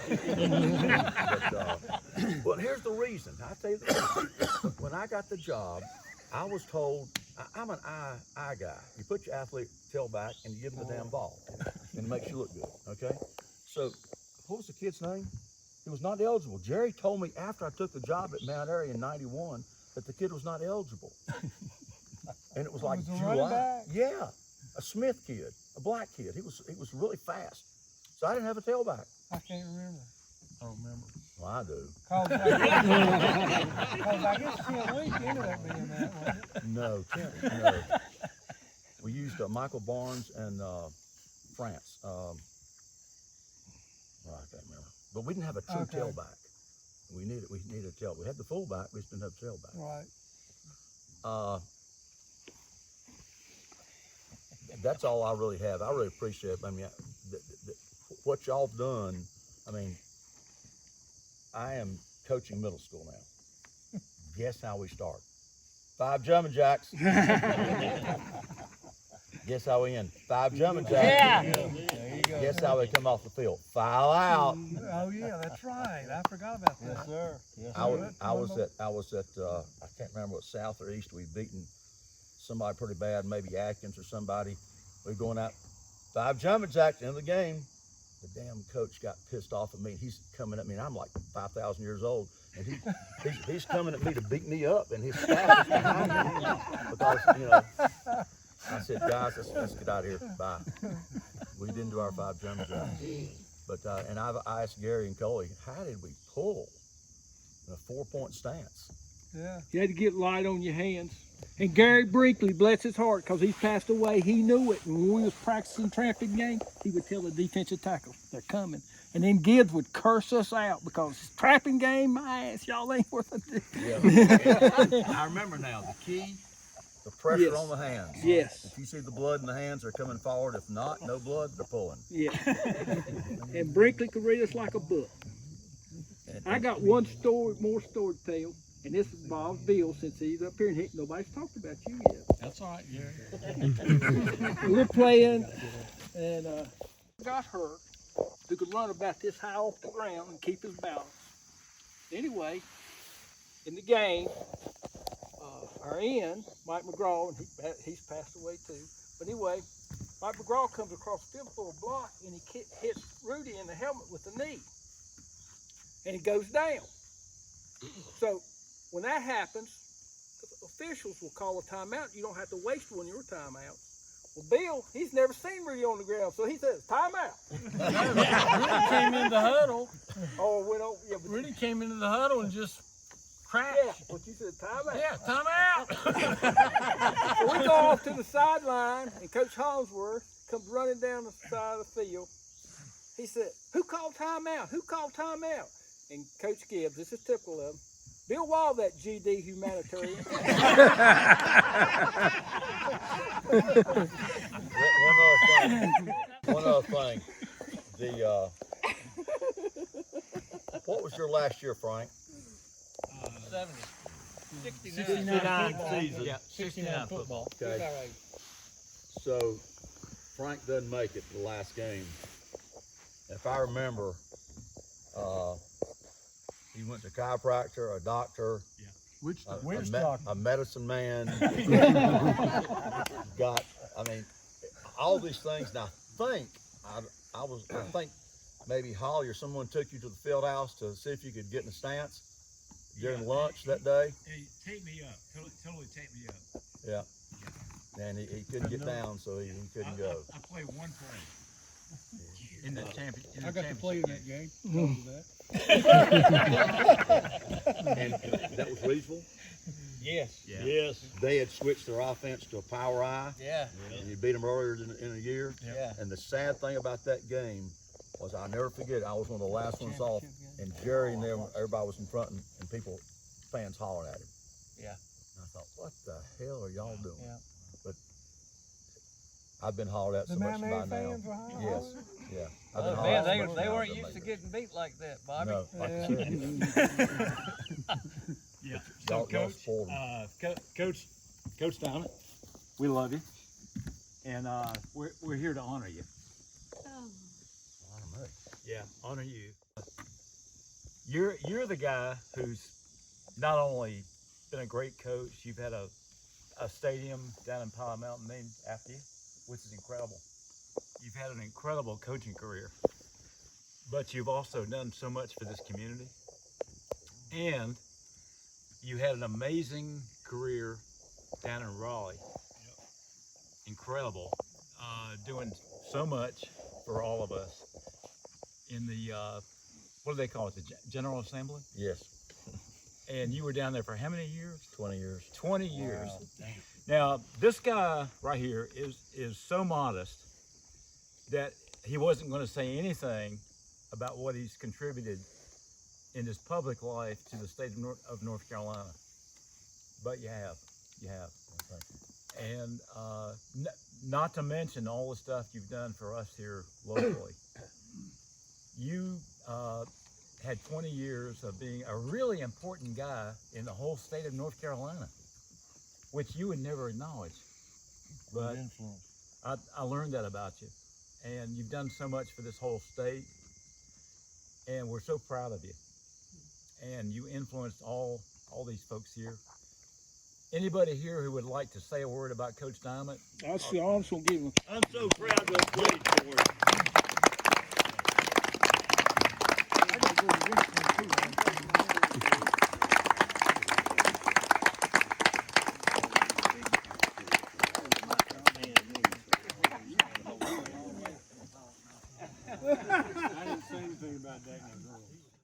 But here's the reason. I'll tell you the reason. When I got the job, I was told, I'm an eye guy. You put your athlete tail back and you give him the damn ball, and it makes you look good, okay? So, what was the kid's name? He was not eligible. Jerry told me after I took the job at Mt Airy in '91 that the kid was not eligible. And it was like July. Yeah, a Smith kid, a black kid. He was really fast. So I didn't have a tailback. I can't remember. I don't remember. Well, I do. Cause I guess Kent Week ended up being that, wasn't it? No, no. We used Michael Barnes and France. Well, I can't remember. But we didn't have a true tailback. We needed a tailback. We had the fullback, we just didn't have a tailback. Right. That's all I really have. I really appreciate it. I mean, what y'all done. I mean, I am coaching middle school now. Guess how we start? 5 jumping jacks. Guess how we end? 5 jumping jacks. Yeah. There you go. Guess how we come off the field? File out. Oh yeah, that's right. I forgot about that. Yes, sir. Yes, I was at I can't remember what South or East we'd beaten somebody pretty bad, maybe Atkins or somebody. We're going out 5 jumping jacks in the game. The damn coach got pissed off at me. He's coming at me, and I'm like 5,000 years old, and he's coming at me to beat me up, and his staff is behind me because I said, guys, let's get out of here. Bye. We didn't do our 5 jumping jacks, but and I asked Gary and Coley, how did we pull in a 4-point stance? Yeah. You had to get light on your hands. And Gary Brinkley, bless his heart, because he's passed away, he knew it. And when we was practicing tramping game, he would tell the defensive tackle, they're coming. And then Gibbs would curse us out because trapping game, my ass, y'all ain't worth a Yeah. I remember now, the key, the pressure on the hands. Yes. If you see the blood in the hands, they're coming forward. If not, no blood, they're pulling. Yeah. And Brinkley could read us like a book. I got one more story to tell. And this involves Bill, since he's up here and nobody's talked about you yet. That's all right, Gary. We're playing, and got hurt, who could run about this high off the ground and keep his balance. Anyway, in the game, our end, Mike McGraw, and he's passed away too. But anyway, Mike McGraw comes across the field for a block, and he hits Rudy in the helmet with the knee, and he goes down. So when that happens, officials will call a timeout. You don't have to waste one of your timeouts. Well, Bill, he's never seen Rudy on the ground, so he says, timeout. Rudy came in the huddle. Oh, we don't. Yeah, but Rudy came into the huddle and just crashed. yeah, but you said timeout. Yeah, timeout. So we go off to the sideline, and Coach Holmesworth comes running down the side of the field. He said, who called timeout? Who called timeout? And Coach Gibbs, this is typical of him, Bill Wall, that GD humanitarian. One other thing. What was your last year, Frank? 69 season. Yeah, 69 football. Okay. So Frank doesn't make it to the last game. If I remember, he went to chiropractor, a doctor, a medicine man. Got, I mean, all these things. And I think maybe Holly or someone took you to the field house to see if you could get in the stance during lunch that day. Hey, take me up. Totally take me up. Yeah. And he couldn't get down, so he couldn't go. I played one play. In the champion. I got to play in that game. And that was Reedsville? Yes. Yeah. Yes. They had switched their offense to a power eye. Yeah. And you beat them earlier in a year. Yeah. And the sad thing about that game was, I'll never forget, I was one of the last ones off, and Jerry and them, everybody was in front, and fans hollering at him. Yeah. And I thought, what the hell are y'all doing? Yeah. But I've been hollered at so The much Mt by Airy now. fans were hollering? Yes. Yeah. I've Oh, been man, hollered at so much they now, weren't it used to doesn't getting beat like that, Bobby. No, like I said. Yeah. Y'all Coach, spoiled them. Coach Diamond. We love you, and we're here to honor you. Yeah, honor you. You're the guy who's not only been a great coach, you've had a stadium down in Pine Mountain named after you, which is incredible. You've had an incredible coaching career, but you've also done so much for this community. And you had an amazing career down in Raleigh. Incredible. Doing so much for all of us in the, what do they call it, the General Assembly? Yes. And you were down there for how many years? 20 years. 20 years. Now, this guy right here is so modest that he wasn't going to say anything about what he's contributed in his public life to the state of North Carolina. But you have. And not to mention all the stuff you've done for us here locally. You had 20 years of being a really important guy in the whole state of North Carolina, which you would never acknowledge. But I learned that about you. And you've done so much for this whole state. And we're so proud of you. And you influenced all these folks here. Anybody here who would like to say a word about Coach Diamond? I'm just gonna give him. I'm so proud to have played for him. I didn't say anything about that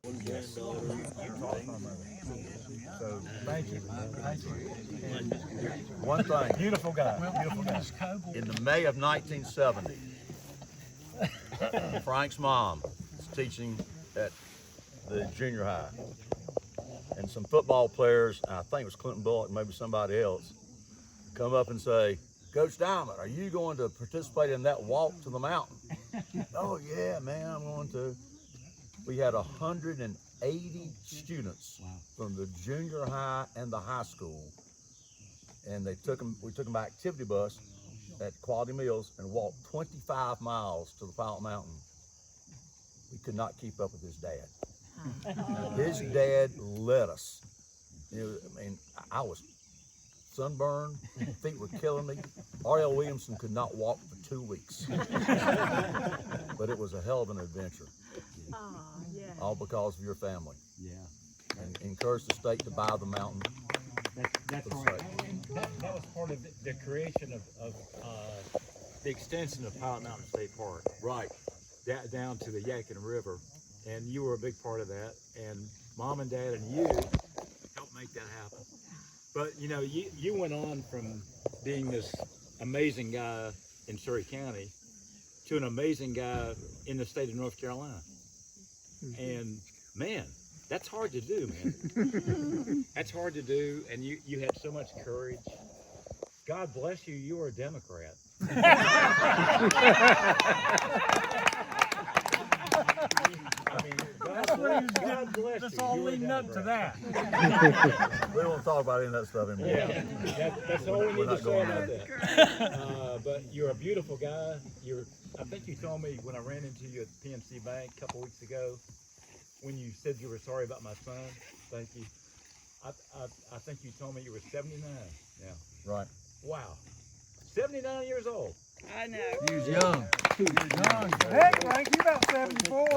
in the girl. So thank you. One thing. Beautiful guy. In the May of 1970, Frank's mom was teaching at the junior high. And some football players, I think it was Clinton Bullock, maybe somebody else, come up and say, Coach Diamond, are you going to participate in that walk to the mountain? Oh yeah, man, I'm going to. We had 180 students from the junior high and the high school. And we took them by activity bus at Quality Meals and walked 25 miles to the Pilot Mountain. We could not keep up with his dad. His dad led us. I was sunburned, feet were killing me. R.L. Williamson could not walk for 2 weeks. But it was a hell of an adventure. All because of your family. Yeah. And encouraged the state to buy the mountain. That's for the right. state. That was part of the creation of the extension of Pilot Mountain State Park. Right. Down to the Yadkin River. And you were a big part of that. And Mom and Dad and you helped make that happen. But you went on from being this amazing guy in Surrey County to an amazing guy in the state of North Carolina. And man, that's hard to do, man. That's hard to do, and you had so much courage. God bless you, you were a Democrat. I mean, God bless you. That's all leading up to that. We don't talk about any of that stuff anymore. Yeah, that's all we need to say about that. But you're a beautiful guy. I think you told me when I ran into you at PNC Bank a couple weeks ago, when you said you were sorry about my son. Thank you. I think you told me you were 79 now. Right. Wow. 79 years old. I know. He was young. He was young. Heck, Frank, you about 74.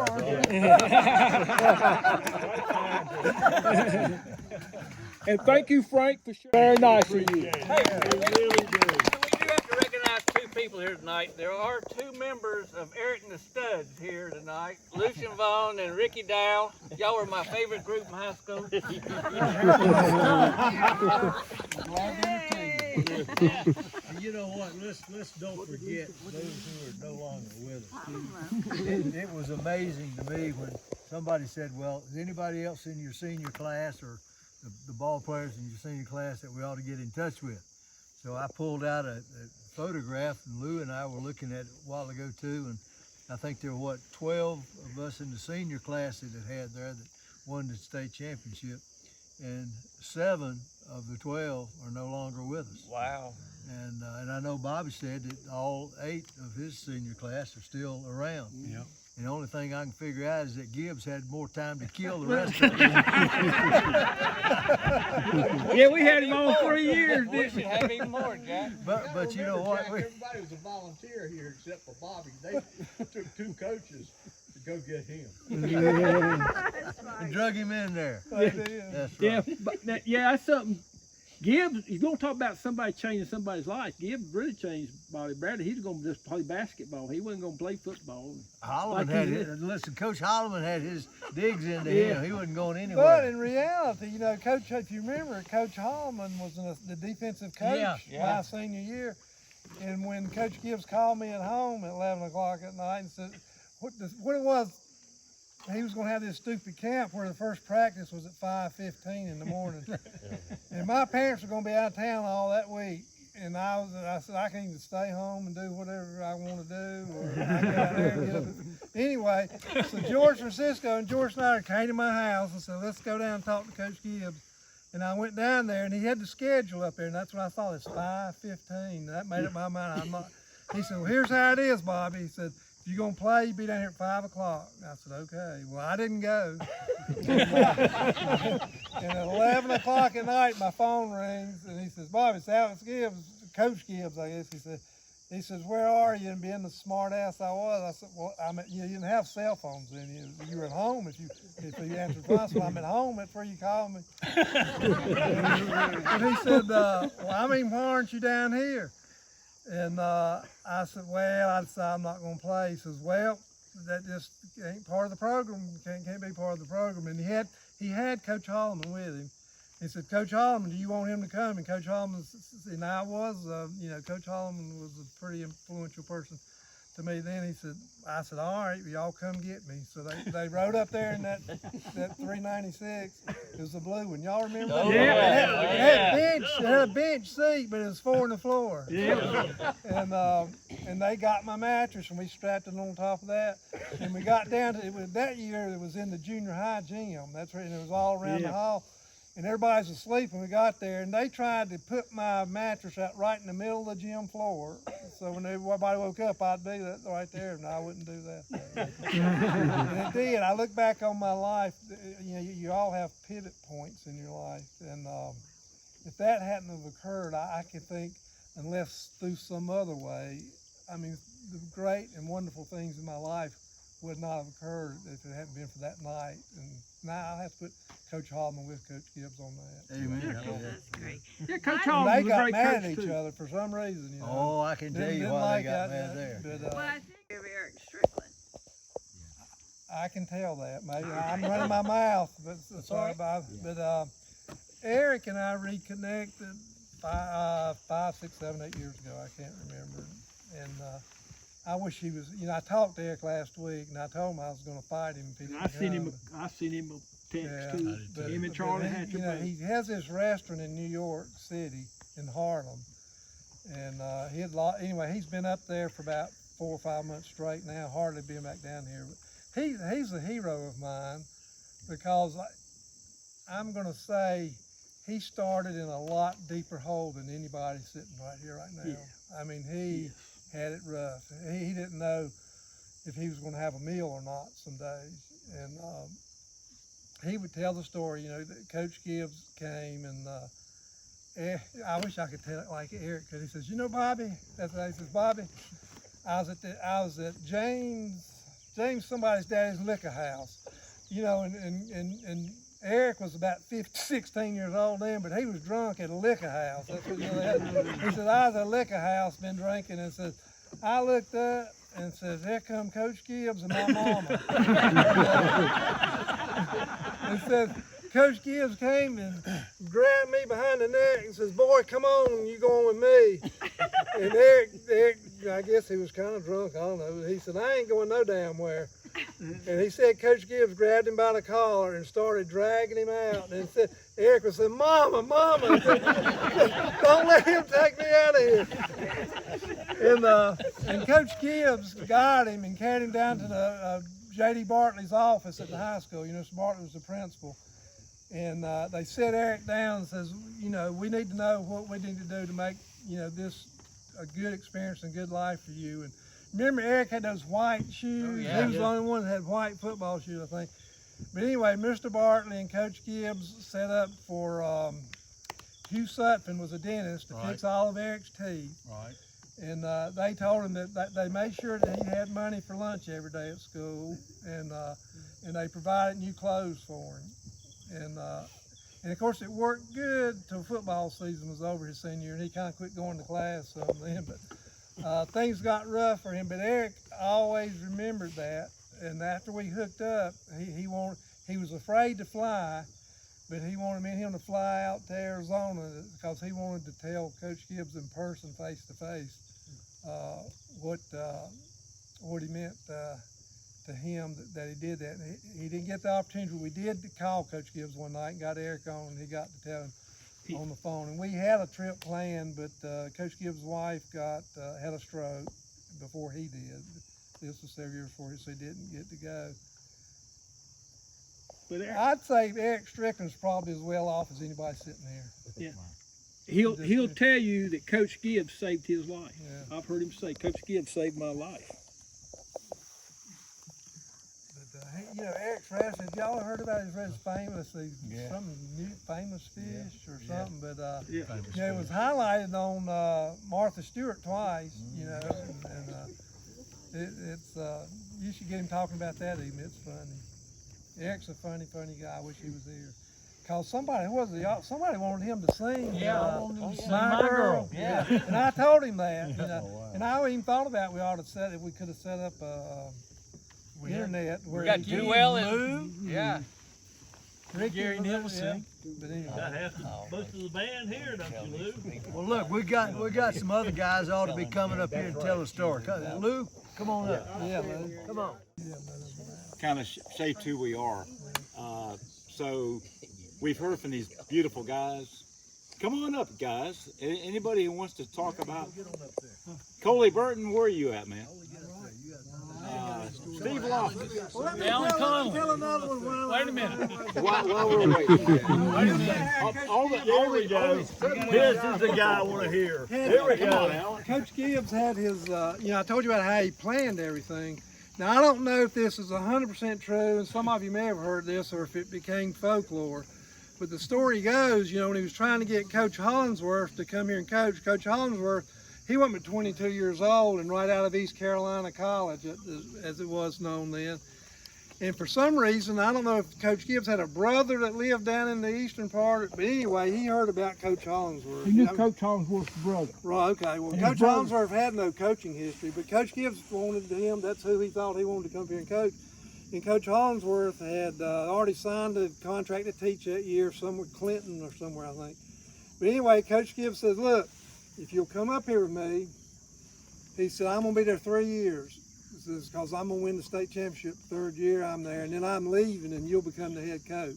And thank you, Frank, for sharing. Very nice of you. Hey, we do have to recognize two people here tonight. There are two members of Eric and the Studs here tonight, Lucian Vaughn and Ricky Dow. Y'all were my favorite group in high school. And you know what? Let's don't forget those who are no longer with us. It was amazing to me when somebody said, "Well, is anybody else in your senior class or the ball players in your senior class that we ought to get in touch with?" So I pulled out a photograph, and Lou and I were looking at it a while ago too, and I think there were 12 of us in the senior class that had there that won the state championship, and 7 of the 12 are no longer with us. Wow. And I know Bobby said that all 8 of his senior class are still around. Yeah. And the only thing I can figure out is that Gibbs had more time to kill the rest of them. Yeah, we had him on 3 years, We didn't should we? have even more, Jack. But you know what? Jack, everybody was a volunteer here except for Bobby. They took 2 coaches to go get him. We drug him in there. They did. That's Yeah, right. but that's something. Gibbs, you're gonna talk about somebody changing somebody's life. Gibbs really changed Bobby Bradley. He's gonna just play basketball. He wasn't gonna play football. Holloman Like had he his, listen, Coach Holloman had his digs into Yeah. him. He wasn't going But anywhere. in reality, you know, Coach, if you remember, Coach Holloman was the defensive coach my senior year. And when Coach Gibbs called me at home at 11 o'clock at night and said, what it was, he was going to have this stupid camp where the first practice was at 5:15 in the morning. And my parents were going to be out of town all that week. And I said, I can either stay home and do whatever I want to do, or I go out there and get up. Anyway, so George Francisco and George Snyder came to my house and said, let's go down and talk to Coach Gibbs. And I went down there, and he had the schedule up there, and that's when I thought it's 5:15. That made up my mind. He said, well, here's how it is, Bobby. He said, if you're going to play, you be down here at 5 o'clock. I said, okay. Well, I didn't go. And at 11 o'clock at night, my phone rings, and he says, Bobby, it's Alex Gibbs, Coach Gibbs, I guess. He says, where are you? And being the smart ass I was, I said, well, you didn't have cell phones then. You were at home if you answered the phone. So I'm at home. That's where you called me. And he said, well, I mean, why aren't you down here? And I said, well, I decided I'm not going to play. He says, well, that just ain't part of the program. Can't be part of the program. And he had Coach Holloman with him. He said, Coach Holloman, do you want him to come? And Coach Holloman, and I was, Coach Holloman was a pretty influential person to me then. I said, all right, y'all come get me. So they rode up there in that 396. It was the blue one. Y'all remember that? It had a bench seat, but it was 4 on the floor. Yeah. And they got my mattress, and we strapped it on top of that. And we got down to that year. It was in the junior high gym. That's right, and it was all around the hall. And everybody's asleep when we got there, and they tried to put my mattress out right in the middle of the gym floor. So when everybody woke up, I'd be that right there, and I wouldn't do that. And it did. I look back on my life. You all have pivot points in your life, and if that hadn't have occurred, I can think, unless through some other way, I mean, the great and wonderful things in my life would not have occurred if it hadn't been for that night. And now I'll have to put Coach Holloman with Coach Gibbs on that. Amen. That's great. Yeah, Coach And Holloman they was a got great mad coach at each too. other for some reason. You know. Oh, I can tell you Didn't why like they got that, mad there. But, Well, I think of Eric Strickland. I can tell that. Maybe I'm running my mouth, but sorry about. But Eric and I reconnected 5, 6, 7, 8 years ago. I can't remember. And I wish he was. I talked to Eric last week, and I told him I was going to fight him if he didn't I seen come. him a text too. But Him and Charlie had he, he has this restaurant in New York City in Harlem, and anyway, he's been up there for about 4 or 5 months straight now. Hardly been back down here. But he's a hero of mine because I'm going to say he started in a lot deeper hole than anybody sitting right here right now. Yeah. I mean, he had it rough. He didn't know if he was going to have a meal or not some days, and he would tell the story, you know, that Coach Gibbs came and I wish I could tell it like Eric could. He says, you know, Bobby, that's what he says, Bobby, I was at James somebody's daddy's liquor house, you know, and Eric was about 16 years old then, but he was drunk at a liquor house. That's what, you know, he said, I was at a liquor house, been drinking, and says, I looked up and says, here come Coach Gibbs and my mama. And says, Coach Gibbs came and grabbed me behind the neck and says, boy, come on, you going with me. And Eric, I guess he was kind of drunk, I don't know. He said, I ain't going no damn where. And he said Coach Gibbs grabbed him by the collar and started dragging him out. And said, Eric was saying, Mama, Mama, don't let him take me out of here. And Coach Gibbs got him and carried him down to the J.D. Bartley's office at the high school. You know, Mr. Bartley was the principal. And they set Eric down and says, you know, we need to know what we need to do to make, you know, this a good experience and good life for you. And remember, Eric had those white shoes. Oh, yeah, he was the only one that had white football shoes, I think. But anyway, Mr. Bartley and Coach Gibbs set up for Hugh Sutphin was a dentist to fix all of Eric's teeth. Right. And they told him that they made sure that he had money for lunch every day at school, and they provided new clothes for him. And of course it worked good till football season was over his senior year, and he kind of quit going to class some then. But things got rough for him. But Eric always remembered that. And after we hooked up, he was afraid to fly, but he wanted me and him to fly out to Arizona because he wanted to tell Coach Gibbs in person, face to face, what he meant to him that he did that. And he didn't get the opportunity, but we did call Coach Gibbs one night and got Eric on, and he got to tell him on the phone. And we had a trip planned, but Coach Gibbs' wife had a stroke before he did. This was several years before, so he didn't get to go. But I'd say Eric Strickland's probably as well off as anybody sitting here. Yeah. He'll tell you that Coach Gibbs saved his life. Yeah. I've heard him say, Coach Gibbs saved my life. But you know, Eric's recipe, have y'all heard about his recipe? Famous, something new, famous fish or something. But you know, it was highlighted on Martha Stewart twice. You know, and it's you should get him talking about that even. It's funny. Eric's a funny guy. I wish he was here. Cause somebody wanted him to sing. My Girl. Yeah. And I told him that. You know, and I even thought about if we could have set up internet where we got Jewel and Ricky Gary Nicholson. But anyway. Most of the band here, don't you, Lou? Well, look, we got some other guys that ought to be coming up here and tell a story. Lou, come on up. Yeah, Lou. Come on. Kind of shaped who we are. So we've heard from these beautiful guys. Come on up, guys. Anybody who wants to talk about Coley Burton, where are you at, man? Steve Loftus. Alan Conley. Wait a minute. While we're waiting. Here we go. This is the guy I want to hear. Here we go. Coach Gibbs had his, you know, I told you about how he planned everything. Now, I don't know if this is 100% true, and some of you may have heard this, or if it became folklore. But the story goes, you know, when he was trying to get Coach Hollingsworth to come here and coach, Coach Hollingsworth, he wasn't but 22 years old and right out of East Carolina College, as it was known then. And for some reason, I don't know if Coach Gibbs had a brother that lived down in the eastern part, but anyway, he heard about Coach Hollingsworth. He knew Coach Hollingsworth's brother. Right, okay. Well, Coach Hollingsworth had no coaching history, but Coach Gibbs wanted him, that's who he thought he wanted to come here and coach. And Coach Hollingsworth had already signed a contract to teach that year, somewhere, Clinton or somewhere, I think. But anyway, Coach Gibbs says, look, if you'll come up here with me, he said, I'm going to be there 3 years. He says, because I'm going to win the state championship the third year I'm there, and then I'm leaving, and you'll become the head coach.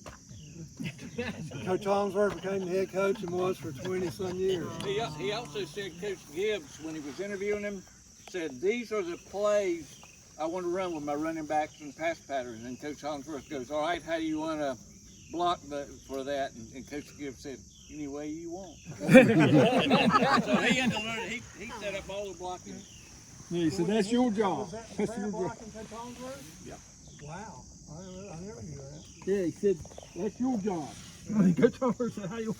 Coach Hollingsworth became the head coach and was for 20-some years. He also said, Coach Gibbs, when he was interviewing him, said, these are the plays I want to run with my running backs and pass patterns. And Coach Hollingsworth goes, all right, how do you want to block for that? And Coach Gibbs said, any way you want. So he had to learn, he set up all the blocking. Yeah, he said, that's your job. Was that blocking Coach Hollingsworth? Yeah. Wow, I never knew that. Yeah, he said, that's your job. Coach Homer said, how you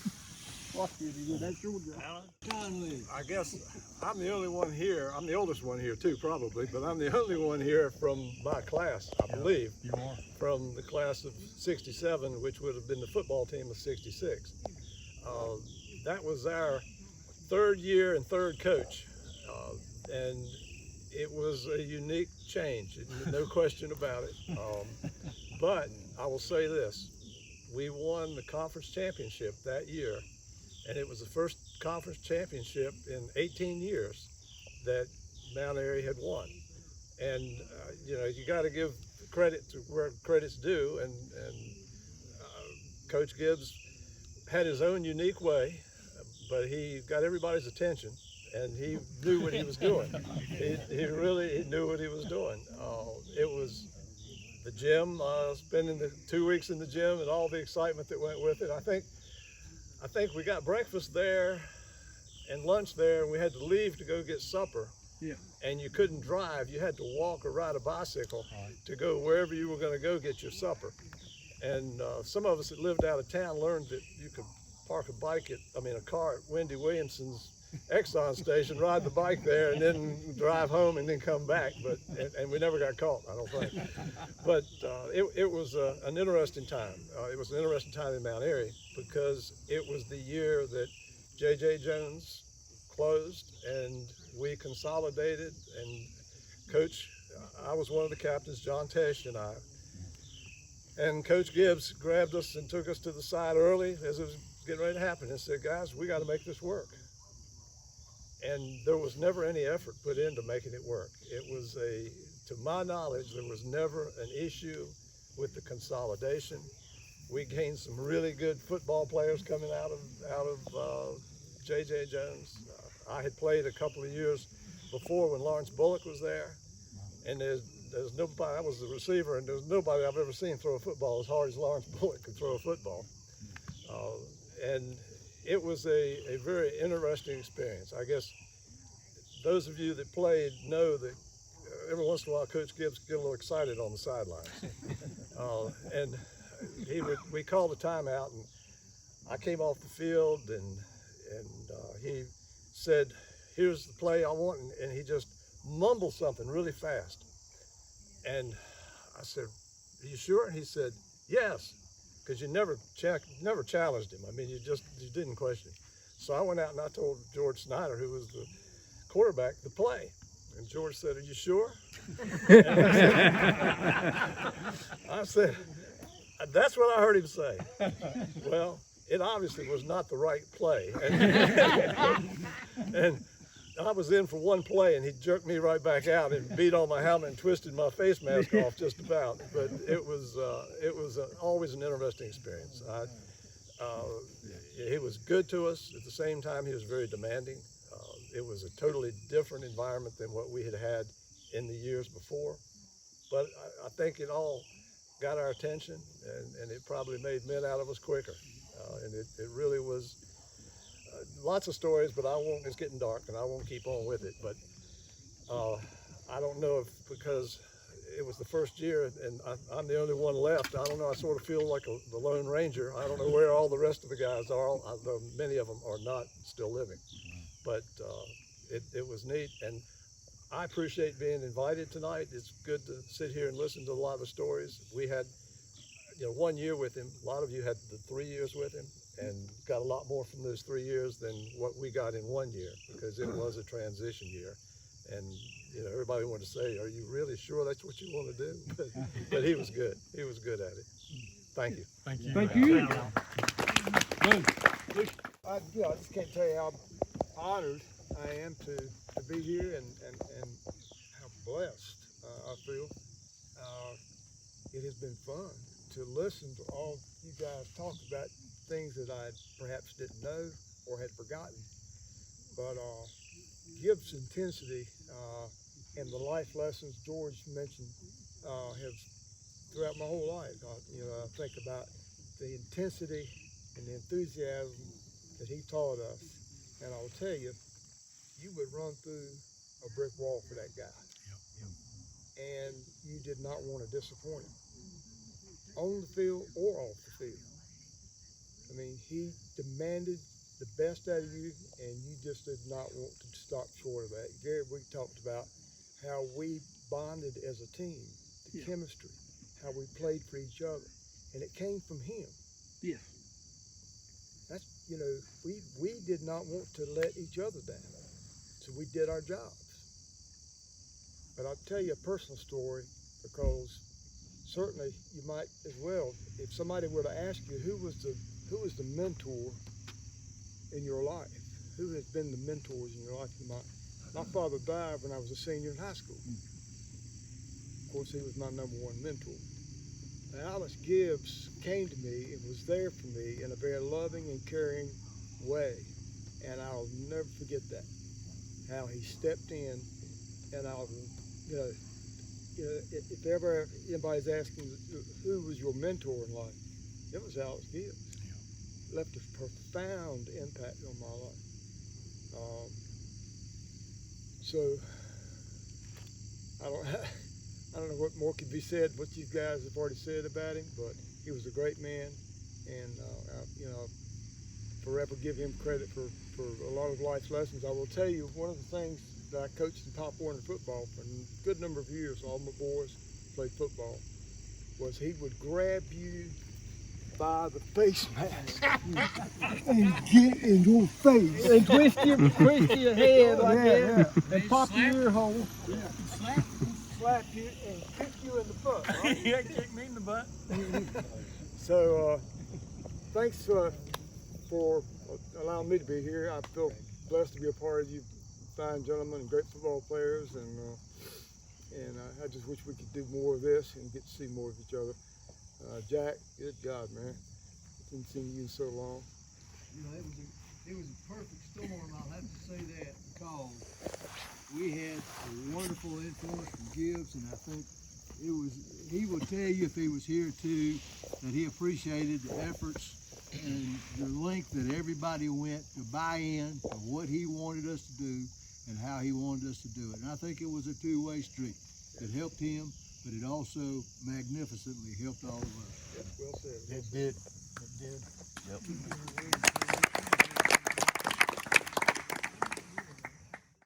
watch it? He said, that's your job. I guess I'm the only one here. I'm the oldest one here too, probably, but I'm the only one here from my class, I believe. You are. From the class of '67, which would have been the football team of '66. That was our third year and third coach, and it was a unique change, no question about it. But I will say this, we won the conference championship that year, and it was the first conference championship in 18 years that Mount Airy had won. And you know, you got to give credit to where credit's due, and Coach Gibbs had his own unique way, but he got everybody's attention, and he knew what he was doing. He really knew what he was doing. It was the gym, spending the 2 weeks in the gym and all the excitement that went with it. I think we got breakfast there and lunch there, and we had to leave to go get supper. Yeah. And you couldn't drive. You had to walk or ride a bicycle to go wherever you were going to go get your supper. And some of us that lived out of town learned that you could park a car at Wendy Williamson's Exxon station, ride the bike there, and then drive home and then come back. And we never got caught, I don't think. But it was an interesting time. It was an interesting time in Mount Airy because it was the year that J.J. Jones closed and we consolidated. And Coach, I was one of the captains, John Tesh and I. And Coach Gibbs grabbed us and took us to the side early as it was getting ready to happen and said, guys, we got to make this work. And there was never any effort put into making it work. It was to my knowledge, there was never an issue with the consolidation. We gained some really good football players coming out of J.J. Jones. I had played a couple of years before when Lawrence Bullock was there, and there's nobody. I was the receiver, and there's nobody I've ever seen throw a football as hard as Lawrence Bullock could throw a football. And it was a very interesting experience. I guess those of you that played know that every once in a while Coach Gibbs get a little excited on the sidelines. And we called a timeout, and I came off the field, and he said, here's the play I want, and he just mumbled something really fast. And I said, are you sure? And he said, yes. Because you never challenged him. I mean, you didn't question him. So I went out and I told George Snyder, who was the quarterback, the play. And George said, are you sure? I said, that's what I heard him say. Well, it obviously was not the right play. And I was in for one play, and he jerked me right back out and beat on my helmet and twisted my face mask off just about. But it was always an interesting experience. He was good to us. At the same time, he was very demanding. It was a totally different environment than what we had had in the years before. But I think it all got our attention, and it probably made men out of us quicker. And it really was. Lots of stories, but it's getting dark and I won't keep on with it. But I don't know if because it was the first year and I'm the only one left, I don't know, I sort of feel like the Lone Ranger. I don't know where all the rest of the guys are, although many of them are not still living. But it was neat, and I appreciate being invited tonight. It's good to sit here and listen to a lot of the stories. We had 1 year with him. A lot of you had the 3 years with him, and got a lot more from those 3 years than what we got in 1 year, because it was a transition year. And everybody wanted to say, are you really sure that's what you want to do? But he was good. He was good at it. Thank you. Thank you. Thank you. I just can't tell you how honored I am to be here and how blessed I feel. It has been fun to listen to all you guys talk about things that I perhaps didn't know or had forgotten. But Gibbs' intensity and the life lessons George mentioned have throughout my whole life. I think about the intensity and the enthusiasm that he taught us. And I'll tell you, you would run through a brick wall for that guy. And you did not want to disappoint him. on the field or off the field. I mean, he demanded the best out of you, and you just did not want to stop short of that. Gary, we talked about how we bonded as a team, the chemistry, how we played for each other, and it came from him. Yes. That's, you know, we did not want to let each other down, so we did our jobs. But I'll tell you a personal story, because certainly you might as well, if somebody were to ask you who was the mentor in your life, who has been the mentors in your life, my father died when I was a senior in high school. Of course, he was my number one mentor. Alex Gibbs came to me and was there for me in a very loving and caring way, and I'll never forget that. How he stepped in, and if ever anybody's asking who was your mentor in life, it was Alex Gibbs. Left a profound impact on my life. So I don't know what more could be said, what you guys have already said about him, but he was a great man, and forever give him credit for a lot of life's lessons. I will tell you, one of the things that I coached in Pop Warner football for a good number of years, all my boys played football, was he would grab you by the face mask and get in your face And twist your head like that, and pop your ear hole. slap you and kick you in the butt. Right? Yeah, kick me in the butt. So thanks for allowing me to be here. I feel blessed to be a part of you fine gentlemen and great football players, and I just wish we could do more of this and get to see more of each other. Jack, good God, man. I haven't seen you in so long. You know, it was a perfect storm, I'll have to say that, because we had a wonderful influence from Gibbs, and I think he would tell you if he was here too, that he appreciated the efforts and the length that everybody went to buy in to what he wanted us to do and how he wanted us to do it. And I think it was a two-way street. It helped him, but it also magnificently helped all of us. Well said. It did. It did. Yep.